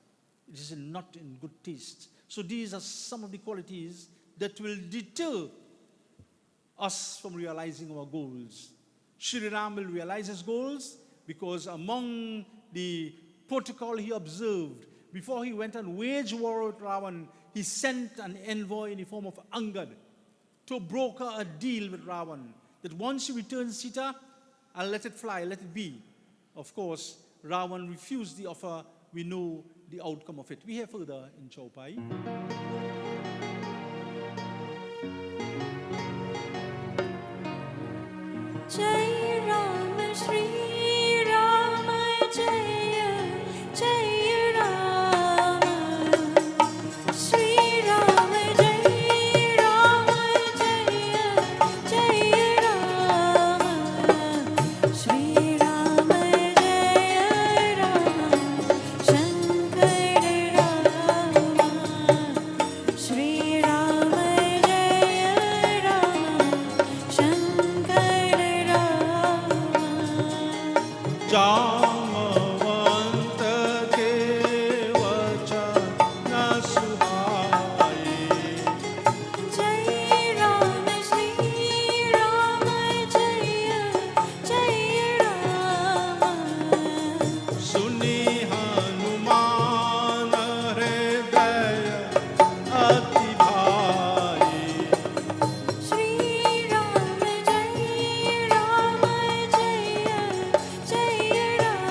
It is not in good taste. So these are some of the qualities that will deter us from realizing our goals. Shri Ram will realize his goals because among the protocol he observed, before he went and waged war with Ravan, he sent an envoy in the form of Angad to broker a deal with Ravan, that once you return Sita, I'll let it fly, let it be. Of course, Ravan refused the offer. We know the outcome of it. We hear further in Chaupai. Jai Ram, Shri Ram, Jai, Jai Ram, Shri Ram, Jai Ram, Jai, Jai Ram, Shri Ram, Jai Ram, Shankar Ram, Shri Ram, Jai Ram, Shankar Jamwant के वचन सुहाए Jai Ram, Shri Ram, Jai, Jai Ram, सुनी हनुमान हृदय अति भाई Shri Ram, Jai Ram, Jai, Jai Ram.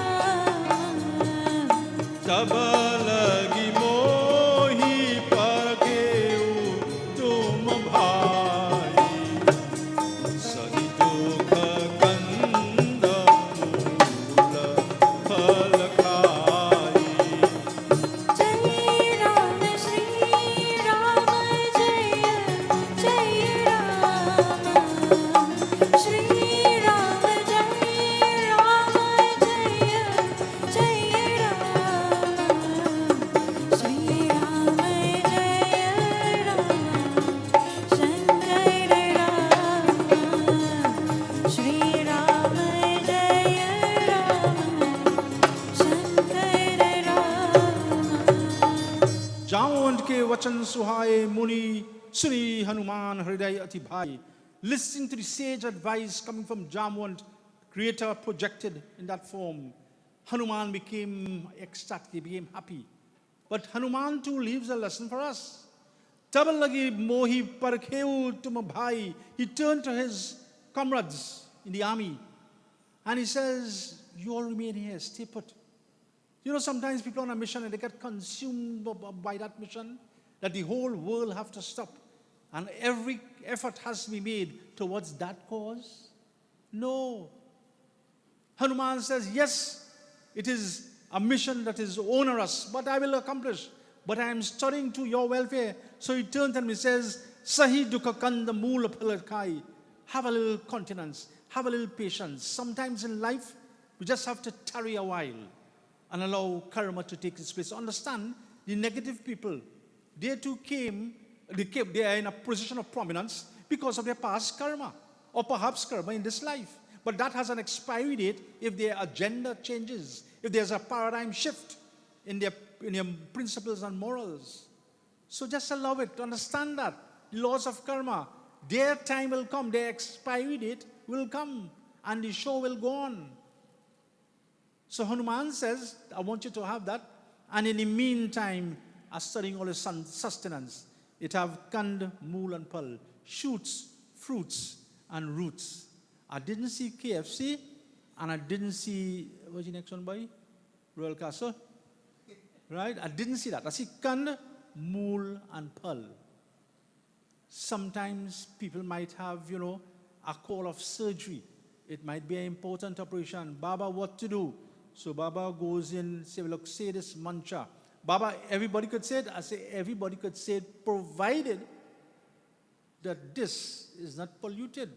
तब लगी मोही परखेउ तुम भाई सही दुख कंद मूल फल खाई Jai Ram, Shri Ram, Jai, Jai Ram, Shri Ram, Jai Ram, Jai, Jai Ram, Shri Ram, Jai Ram, Shankar Ram, Shri Ram, Jai Ram, Shankar Ram. Jamwant के वचन सुहाए मुनि Sri Hanuman Hriday Ati Bhai. Listening to the sage advice coming from Jamwant, creator projected in that form, Hanuman became ecstatic, he became happy. But Hanuman too leaves a lesson for us. Tabal lagi mohi parkheu tum bhai. He turned to his comrades in the army and he says, you all remain here, stay put. Sometimes people on a mission and they get consumed by that mission, that the whole world have to stop. And every effort has to be made towards that cause. No. Hanuman says, yes, it is a mission that is onerous, but I will accomplish. But I am studying to your welfare. So he turns and he says, Sahi dukha kanda moola palakai. Have a little continence, have a little patience. Sometimes in life, we just have to tarry a while and allow karma to take its place. Understand, the negative people, they too they are in a position of prominence because of their past karma, or perhaps karma in this life. But that has an expiry date if their agenda changes, if there's a paradigm shift in their principles and morals. So just allow it. Understand that. Laws of karma. Their time will come. Their expiry date will come. And the show will go on. So Hanuman says, I want you to have that. And in the meantime, are studying all the sustenance. It have kand, mool, and pal. Shoots, fruits, and roots. I didn't see KFC, and I didn't see, what's the next one, boy? Royal Castle. Right? I didn't see that. I see kand, mool, and pal. Sometimes people might have, a call of surgery. It might be an important operation. Baba, what to do? So Baba goes in, say, look, say this mantra. Baba, everybody could say it. I say everybody could say it, provided that this is not polluted.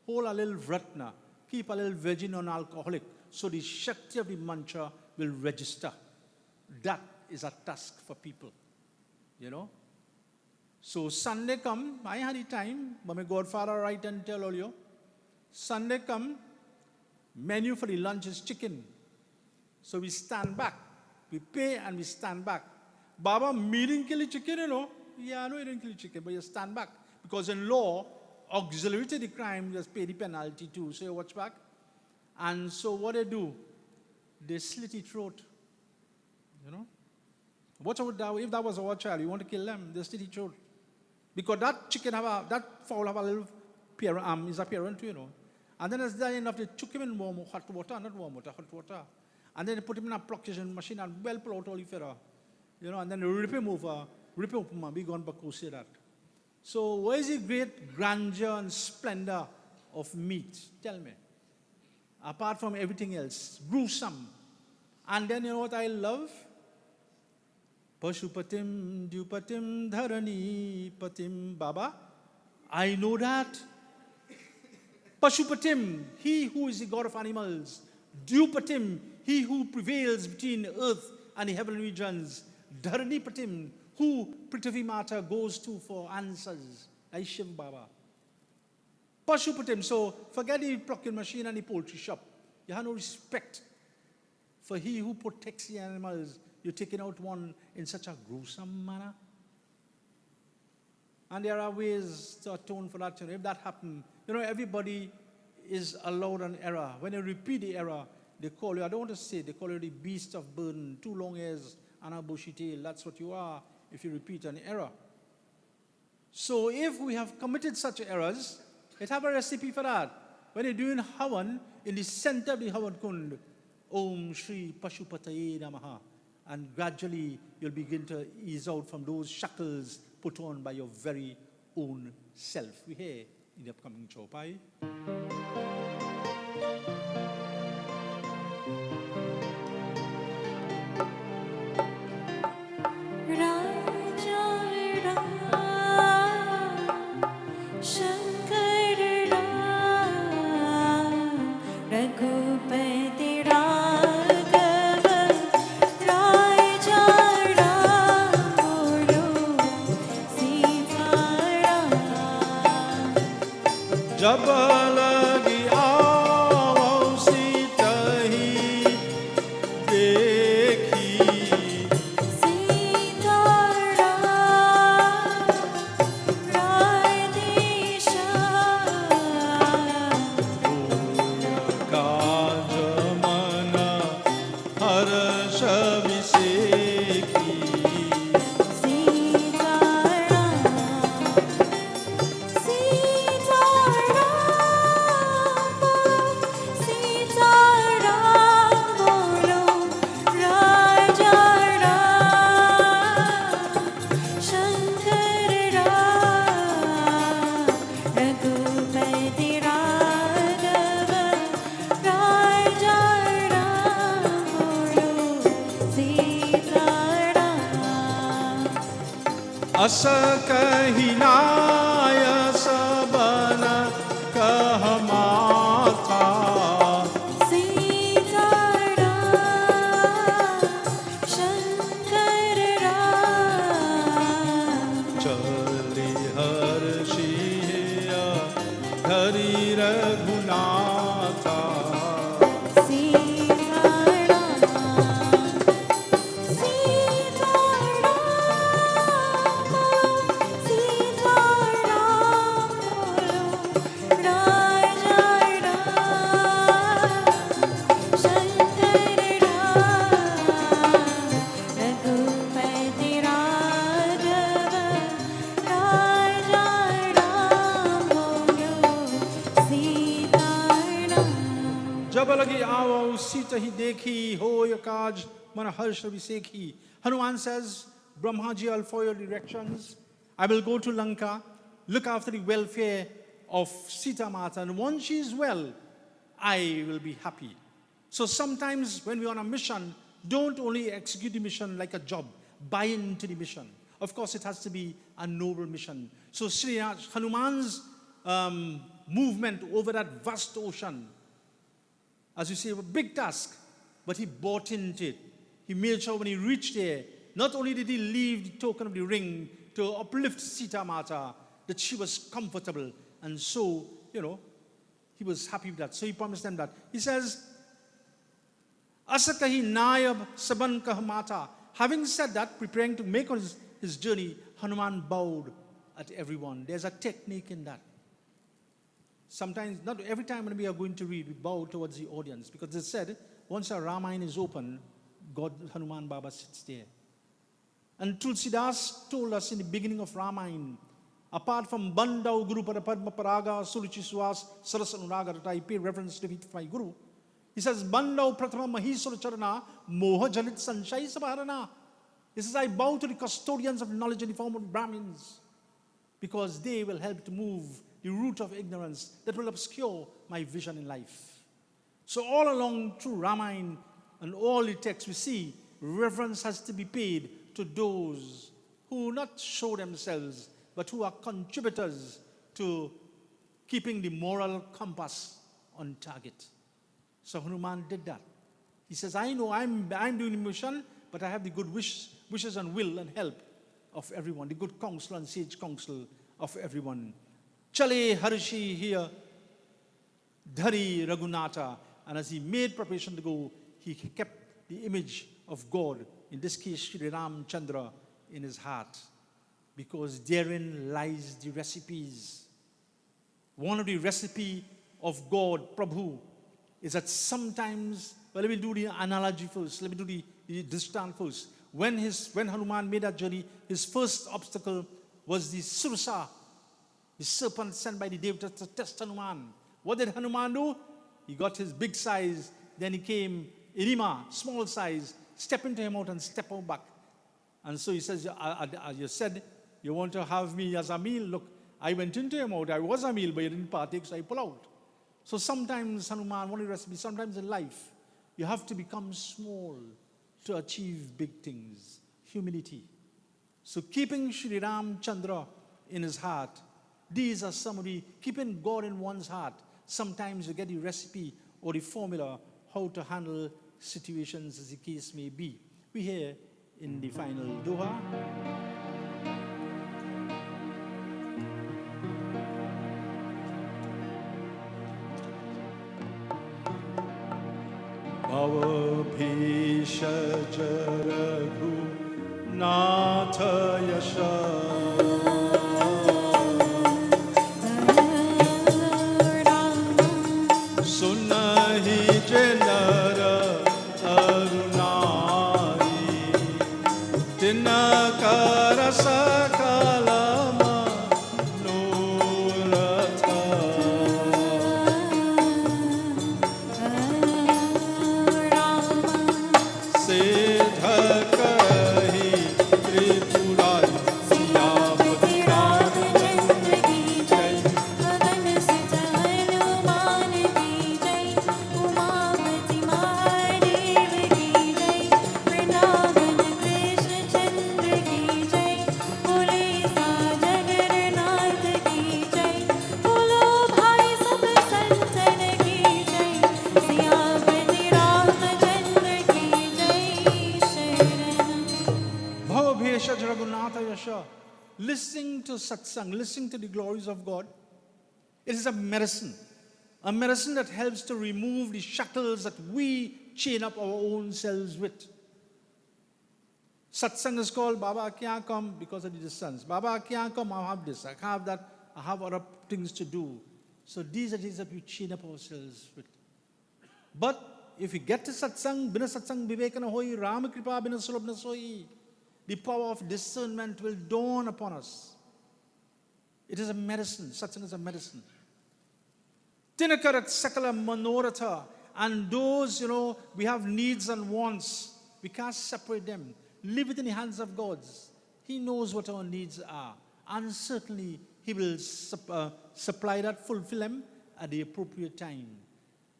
Hold a little vratna. Keep a little virgin non-alcoholic. So the Shakti of the mantra will register. That is a task for people. So Sunday come, I had the time, but my godfather write and tell all you. Sunday come, menu for the lunch is chicken. So we stand back. We pay and we stand back. Baba, me didn't kill the chicken, Yeah, I know you didn't kill the chicken, but you stand back. Because in law, auxiliary to the crime, you just pay the penalty too. So you watch back. And so what they do, they slit his throat. Watch out that, if that was our child, you want to kill them, they slit his throat. Because that chicken that fowl have a little parent, is a parent too, And then as they enough, they took him in hot water, not warm water, hot water. And then they put him in a pluction machine and well pull out all the feather. And then they rip him over, rip him up, and be gone back, say that. So where is the great grandeur and splendor of meat? Tell me. Apart from everything else, gruesome. And then you know what I love? Pashupatim, Dupatim, Dharani, Patim, Baba. I know that. Pashupatim, he who is the god of animals. Dupatim, he who prevails between earth and the heavenly regions. Dharani Patim, who Prithvi Mata goes to for answers. Like Shiva Baba. Pashupatim, so forget the plucking machine and the poultry shop. You have no respect for he who protects the animals. You're taking out one in such a gruesome manner. And there are ways to atone for that. If that happens, everybody is allowed an error. When they repeat the error, they call you, I don't want to say, they call you the beast of burden, 2 long hairs and a bushy tail. That's what you are if you repeat an error. So if we have committed such errors, it have a recipe for that. When you're doing Havan, in the center of the Havan Kund, Om Shri Pashupataye Namaha. And gradually you'll begin to ease out from those shackles put on by your very own self. We hear in the upcoming Chaupai. जब लगी आओ सीतही देखी काज मन हर्ष विसेखी अस कहिनाय सबन कह माथा चली हर्षिया धरि Raghunatha tahi dekhi, hoy akaj, mana harsh abhisekhi. Hanuman says, Brahmaji, I'll follow your directions. I will go to Lanka, look after the welfare of Sita Mata, and once she is well, I will be happy. So sometimes when we're on a mission, don't only execute the mission like a job, buy into the mission. Of course, it has to be a noble mission. So Sri Hanuman's movement over that vast ocean, as you say, a big task, but he bought into it. He made sure when he reached there, not only did he leave the token of the ring to uplift Sita Mata, that she was comfortable. And so, he was happy with that. So he promised them that. He says, Asakahi Nayab Saban Kah Mata. Having said that, preparing to make on his journey, Hanuman bowed at everyone. There's a technique in that. Sometimes, not every time when we are going to read, we bow towards the audience. Because it said, once a Ramayana is open, God, Hanuman Baba sits there. And Tulsidas told us in the beginning of Ramayana, apart from Bandau Guru Padma Paraga, Suluchi Suas, Sarasanuraga, that I pay reference to my Guru, he says, Bandau Pratama Mahisura Charana, Moha Jalit Sanchai Sabarana. He says, I bow to the custodians of knowledge in the form of Brahmins, because they will help to move the root of ignorance that will obscure my vision in life. So all along through Ramayana and all the texts we see, reverence has to be paid to those who not show themselves, but who are contributors to keeping the moral compass on target. So Hanuman did that. He says, I know I'm doing the mission, but I have the good wishes and will and help of everyone, the good counsel and sage counsel of everyone. Chale Harshi here, Dhari Raghunatha. And as he made preparation to go, he kept the image of God, in this case Shri Ram Chandra, in his heart, because therein lies the recipes. One of the recipe of God, Prabhu, is that sometimes, well, let me do the analogy first, let me do the distance first. When Hanuman made that journey, his first obstacle was the Sursa, the serpent sent by the Devatas to test Hanuman. What did Hanuman do? He got his big size, then he came, Irima, small size, step into him out and step out back. And so he says, you said you want to have me as a meal. Look, I went into him out, I was a meal, but you didn't partake, so I pull out. So sometimes, Hanuman, one of the recipes, sometimes in life, you have to become small to achieve big things. Humility. So keeping Shri Ram Chandra in his heart, these are some of the, keeping God in one's heart. Sometimes you get the recipe or the formula how to handle situations as the case may be. We hear in the final Doha. Bhavabhisha Jaraghu Natha Yasha Listening to Satsangh, listening to the glories of God, it is a medicine that helps to remove the shackles that we chain up our own selves with. Satsangh is called Baba I can't come because of the distance. Baba I can't come, I have this, I have that, I have other things to do. So these are things that we chain up ourselves with. But if we get to Satsangh, Bina Satsangh Vivekana Hoi, Rama Kripa Bina Sulabna Soi, the power of discernment will dawn upon us. It is a medicine. Satsang is a medicine. Tinakarat Sakala Manoratha. And those, we have needs and wants. We can't separate them. Leave it in the hands of God. He knows what our needs are. And certainly, He will supply that, fulfill them at the appropriate time.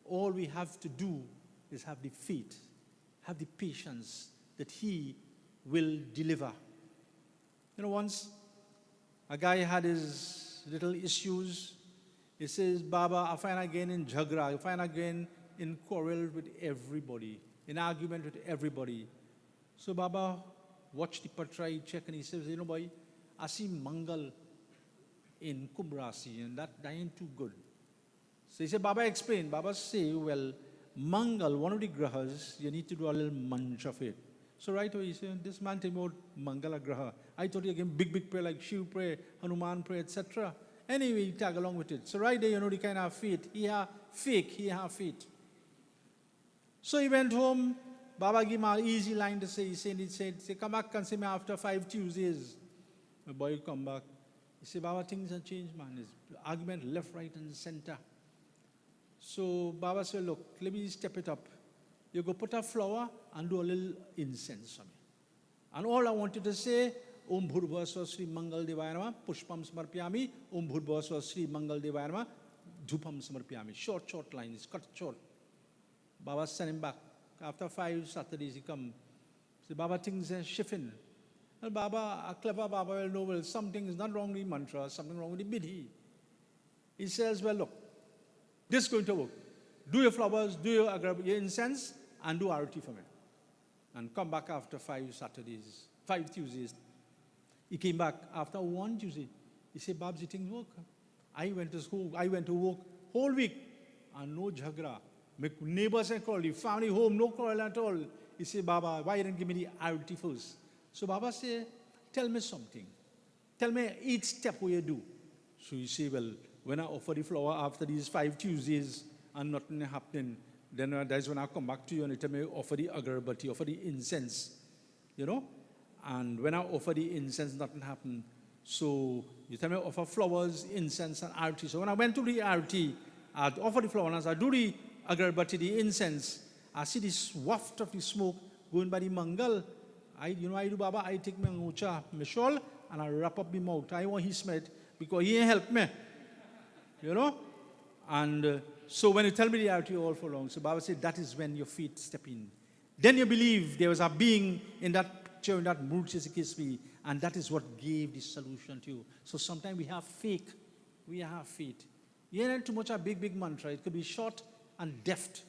All we have to do is have the faith, have the patience that He will deliver. Once a guy had his little issues. He says, Baba, I find again in jhagra, I find again in quarrel with everybody, in argument with everybody. So Baba watched the patra, he checked, and he says, boy, I see Mangal in Kumbh Rasi, and that ain't too good. So he said, Baba, explain. Baba say, well, Mangal, one of the grahas, you need to do a little mantra for it. So right away, he said, this man talking about Mangala Graha. I thought again, big prayer like Shiva prayer, Hanuman prayer, etc. Anyway, he tag along with it. So right there, the kind of faith. He have faith. So he went home. Baba gave him an easy line to say. He said, come back and see me after 5 Tuesdays. The boy come back. He said, Baba, things have changed, man. There's argument left, right, and center. So Baba said, look, let me step it up. You go put a flower and do a little incense for me. And all I wanted to say, Om Bhurva Swa Sri Mangal Devaya Nama, Pushpam Samarpyami, Om Bhurva Swa Sri Mangal Devaya Nama, Dhupam Samarpyami. Short lines, cut short. Baba sent him back. After 5 Saturdays, he come. So Baba things are shifting. Well, Baba, a clever Baba will know, well, something is not wrong with the mantra, something wrong with the bidhi. He says, well, look, this is going to work. Do your flowers, do your incense, and do arati for me. And come back after 5 Saturdays, 5 Tuesdays. He came back after 1 Tuesday. He said, Babji, things work. I went to school, I went to work whole week, and no jhagra. My neighbors and called, the family home, no quarrel at all. He said, Baba, why didn't you give me the arati first? So Baba said, tell me something. Tell me each step what you do. So he said, well, when I offer the flower after these 5 Tuesdays and nothing happening, then that's when I come back to you and you tell me offer the agarbati, offer the incense, And when I offer the incense, nothing happened. So you tell me offer flowers, incense, and arati. So when I went to the arati, I'd offer the flowers, as I do the agarbati, the incense, I see this waft of the smoke going by the mangal. I do, Baba, I take my angucha, my shawl, and I wrap up my mouth. I want he smell it because he ain't helped me. And so when you tell me the arati all for long, so Baba said, that is when your feet step in. Then you believe there was a being in that picture, in that Murti, and that is what gave the solution to you. So sometimes we have faith. We have faith. You ain't too much a big mantra. It could be short and deft,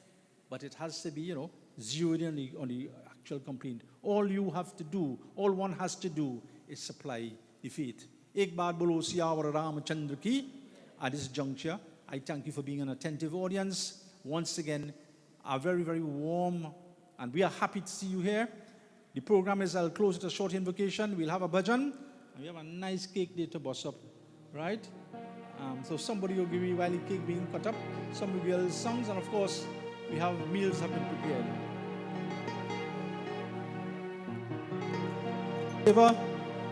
but it has to be, zeroed in on the actual complaint. All you have to do, all one has to do is supply the faith. Ek baat bolo Siyawar Ramachandra ki. At this juncture, I thank you for being an attentive audience. Once again, a very, very warm, and we are happy to see you here. The program is, I'll close with a short invocation. We'll have a bhajan, and we have a nice cake there to bust up, right? So somebody will give you while the cake being cut up. Some will be songs, and of course, we have meals have been prepared. Deva,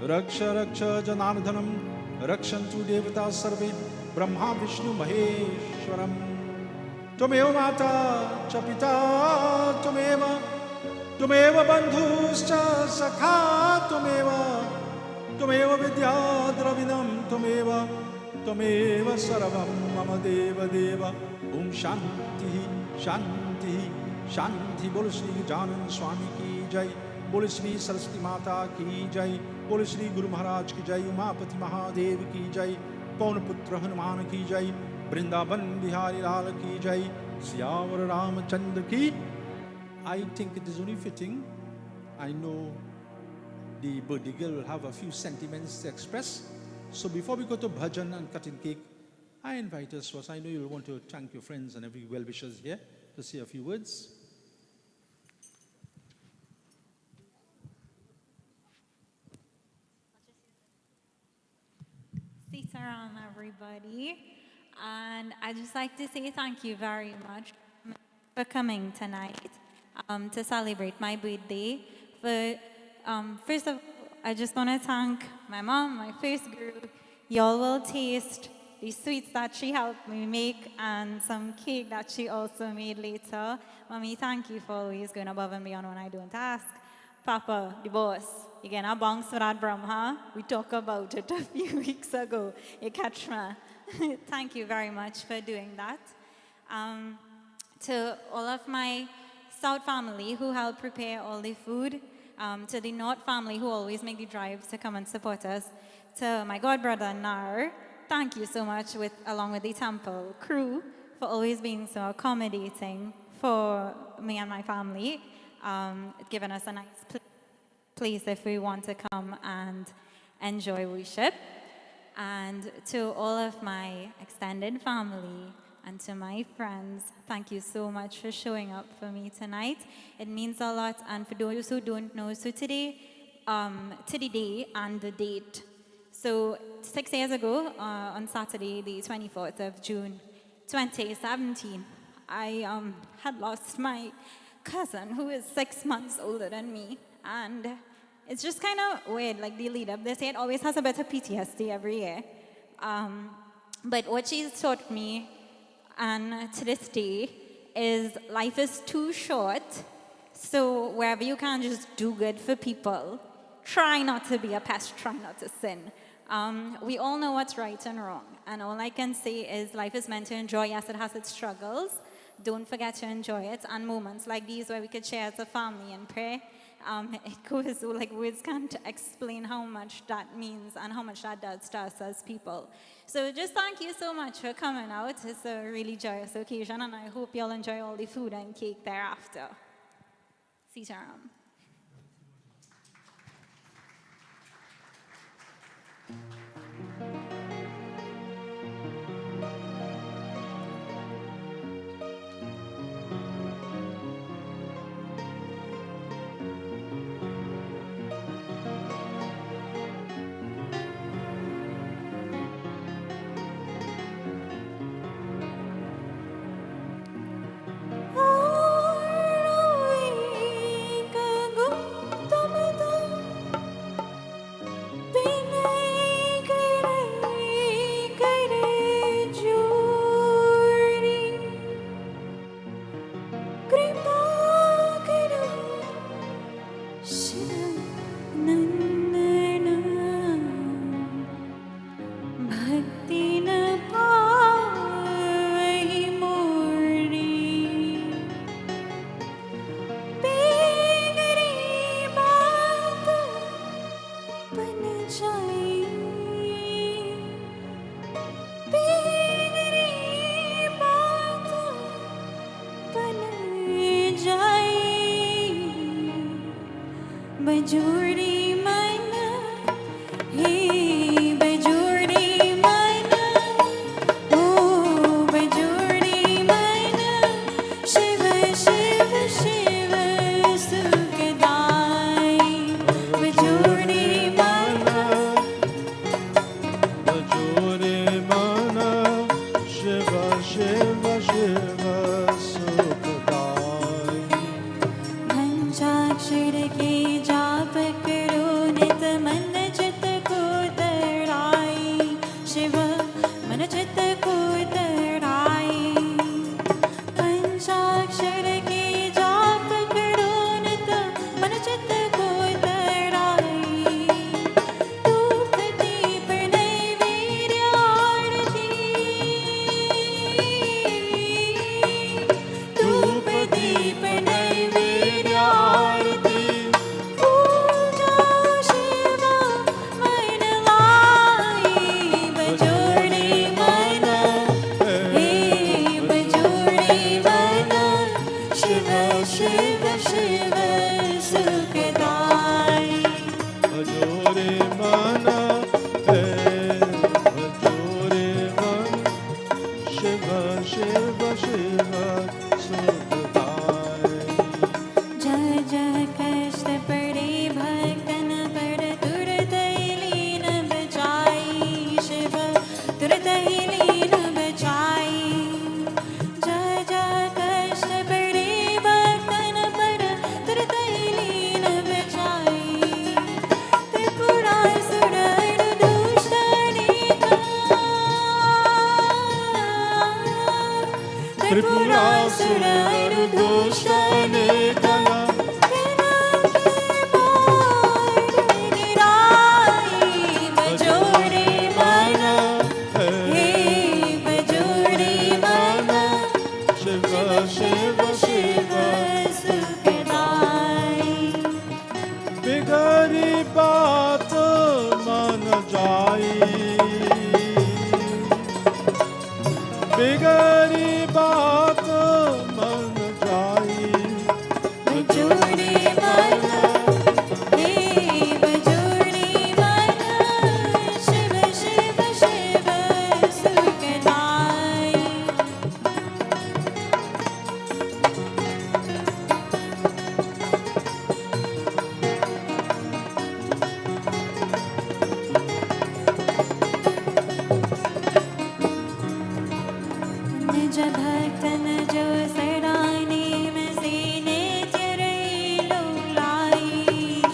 Raksha Raksha Janardhanam, Rakshantu Devata Sarve, Brahma Vishnu Maheshwaram. Tumeva Mata Chapita Tumeva, Tumeva Bandhuscha Sakha Tumeva Vidya Dravinam Tumeva, Tumeva Saravam Mama Deva Deva, Shanti Shanti Shanti. Bol Shri Janan Swami Ki Jai, Bol Shri Saraswati Mata Ki Jai, Bol Shri Guru Maharaj Ki Jai, Umapati Mahadev Ki Jai, Pawan Putra Hanuman Ki Jai, Vrindavan Bihari Lal Ki Jai, Siyawar Ramachandra Ki. I think it is only fitting. I know the birthday girl will have a few sentiments to express. So before we go to bhajan and cutting cake, I invite us first. I know you'll want to thank your friends and every well-wishers here to say a few words. Sitaram, everybody. And I'd just like to say thank you very much for coming tonight to celebrate my birthday. But first of all, I just want to thank my mom, my first group. Y'all will taste the sweets that she helped me make, and some cake that she also made later. Mommy, thank you for always going above and beyond when I don't ask. Papa, the boss, you get a bounce for that Brahma. We talked about it a few weeks ago. You catch me. Thank you very much for doing that. To all of my South family who helped prepare all the food, to the North family who always make the drives to come and support us, to my godbrother Nar, thank you so much along with the temple crew for always being so accommodating for me and my family, giving us a nice place if we want to come and enjoy worship. And to all of my extended family and to my friends, thank you so much for showing up for me tonight. It means a lot. And for those who don't know, so today, to the day and the date. So 6 years ago, on Saturday, the 24th of June, 2017, I had lost my cousin who is 6 months older than me. And it's just kind of weird, like the lead up. They say it always has a better PTSD every year. But what she's taught me, and to this day, is life is too short. So wherever you can just do good for people, try not to be a pest, try not to sin. We all know what's right and wrong. And all I can say is life is meant to enjoy. Yes, it has its struggles. Don't forget to enjoy it. And moments like these where we could share as a family and pray, it goes like words can't explain how much that means and how much that does to us as people. So just thank you so much for coming out. It's a really joyous occasion, and I hope you'll enjoy all the food and cake thereafter. Sitaram. पंचाक्षर के जाप कर त्रिपुरासुर दुष्टने तना बिगड़ी बात मन जाई बजूरी मन बजूरी मन शिव शिव शिव सुखदाई निज भक्तन जो सराने में से नित्य रही लौलाई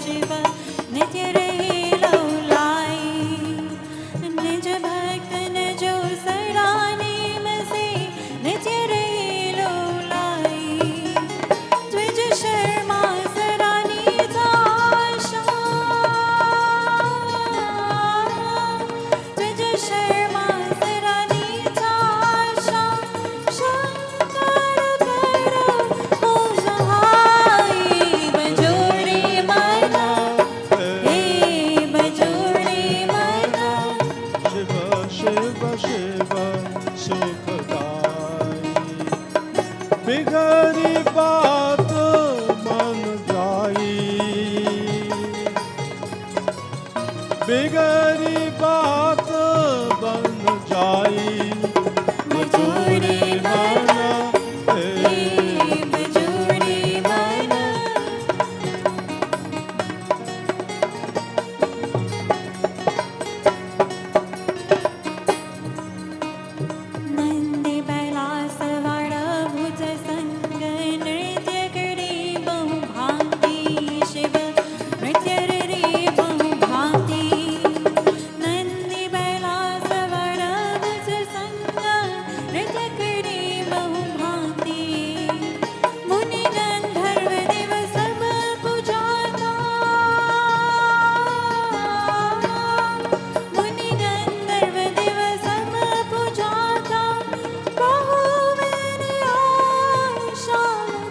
शिव नित्य रही लौलाई निज भक्तन जो सराने में से नित्य रही लौलाई द्विज शर्मा सरानी दाशा द्विज शर्मा सरानी दाशा शंकर करो हो सहाय बजोरी मना हे बजोरी मना शिव शिव शिव सुखदाई बिगड़ी बात मन जाई बिगड़ी बात बन जाई बजूरी मना हे बजूरी मना नंदी बैलास वाड़ा भुज संग नृत्य करी बहु भांति शिव नृत्य रे बहु भांति नंदी बैलास वाड़ा भुज संग नृत्य करी बहु भांति मुनि गंधर्व देव सब पूजाता मुनि गंधर्व देव सब पूजाता बहु मैंने आशा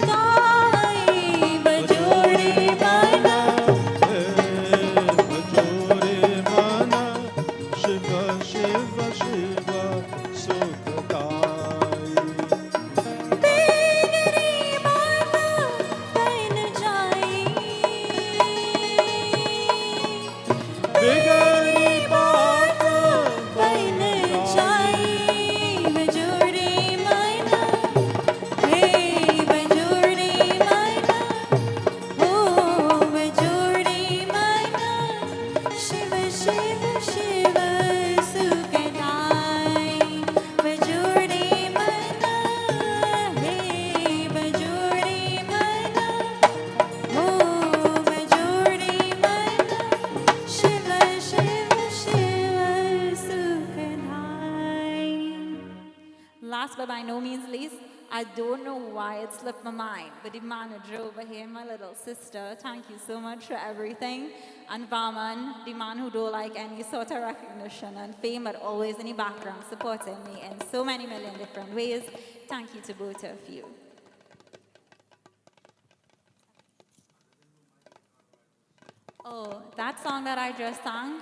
लगाई बजोरी मना बजोरी मना शिव शिव शिव सुखदाई बिगड़ी बात बन जाई बिगड़ी बात बन जाई बजोरी मना हे बजोरी मना हो बजोरी मना शिव शिव शिव सुखदाई बजोरी मना हे बजोरी मना हो बजोरी मना शिव शिव शिव सुखदाई Last but by no means least, I don't know why it slipped my mind, but the manager over here, my little sister, thank you so much for everything. And Vaman, the man who don't like any sort of recognition and fame, but always in the background supporting me in so many million different ways. Thank you to both of you. Oh, that song that I just sang,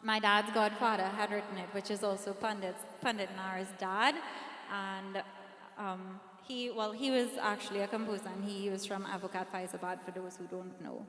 my dad's godfather had written it, which is also Pandit Nara's dad. And he was actually a composer, and he was from Avocat Faizabad, for those who don't know.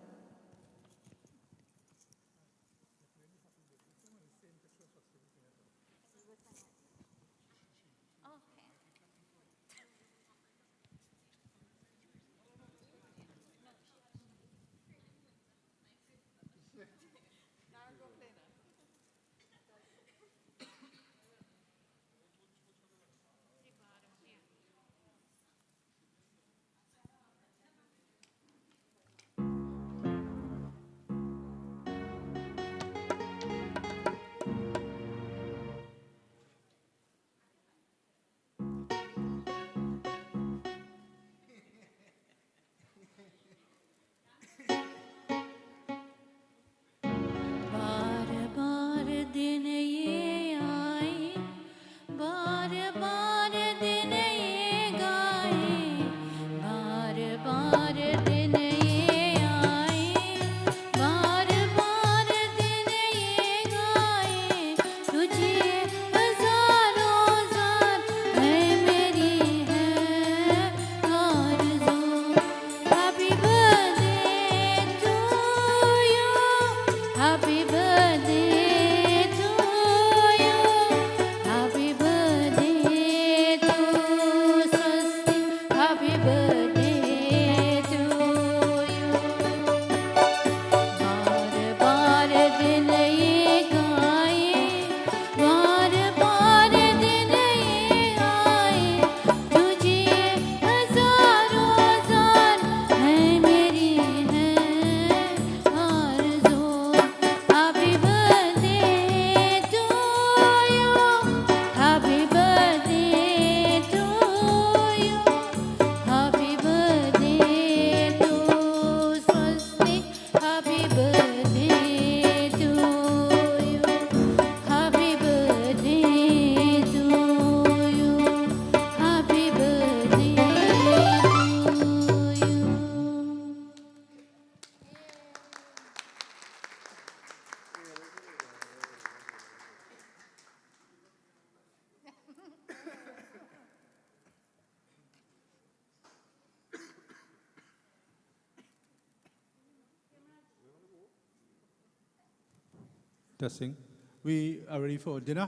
Testing. We are ready for dinner.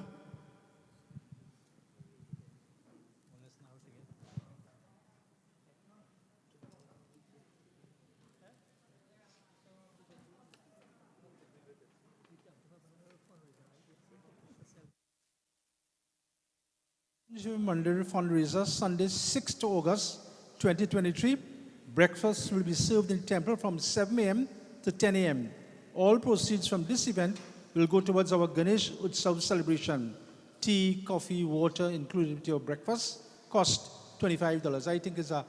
Shiva Mandir fundraiser, Sunday, 6th August 2023. Breakfast will be served in temple from 7 a.m. to 10 a.m. All proceeds from this event will go towards our Ganesh Utsav celebration. Tea, coffee, water, including with your breakfast, cost $25. I think it's a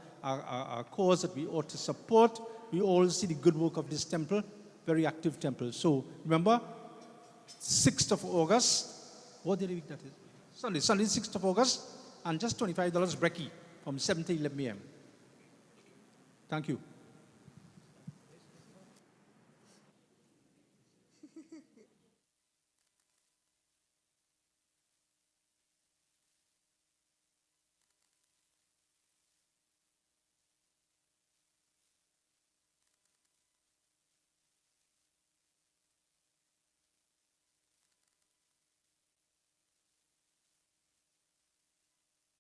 cause that we ought to support. We all see the good work of this temple, very active temple. So remember, 6th of August, what day of the week that is? Sunday, 6th of August, and just $25 brekkie from 7 to 11 a.m. Thank you.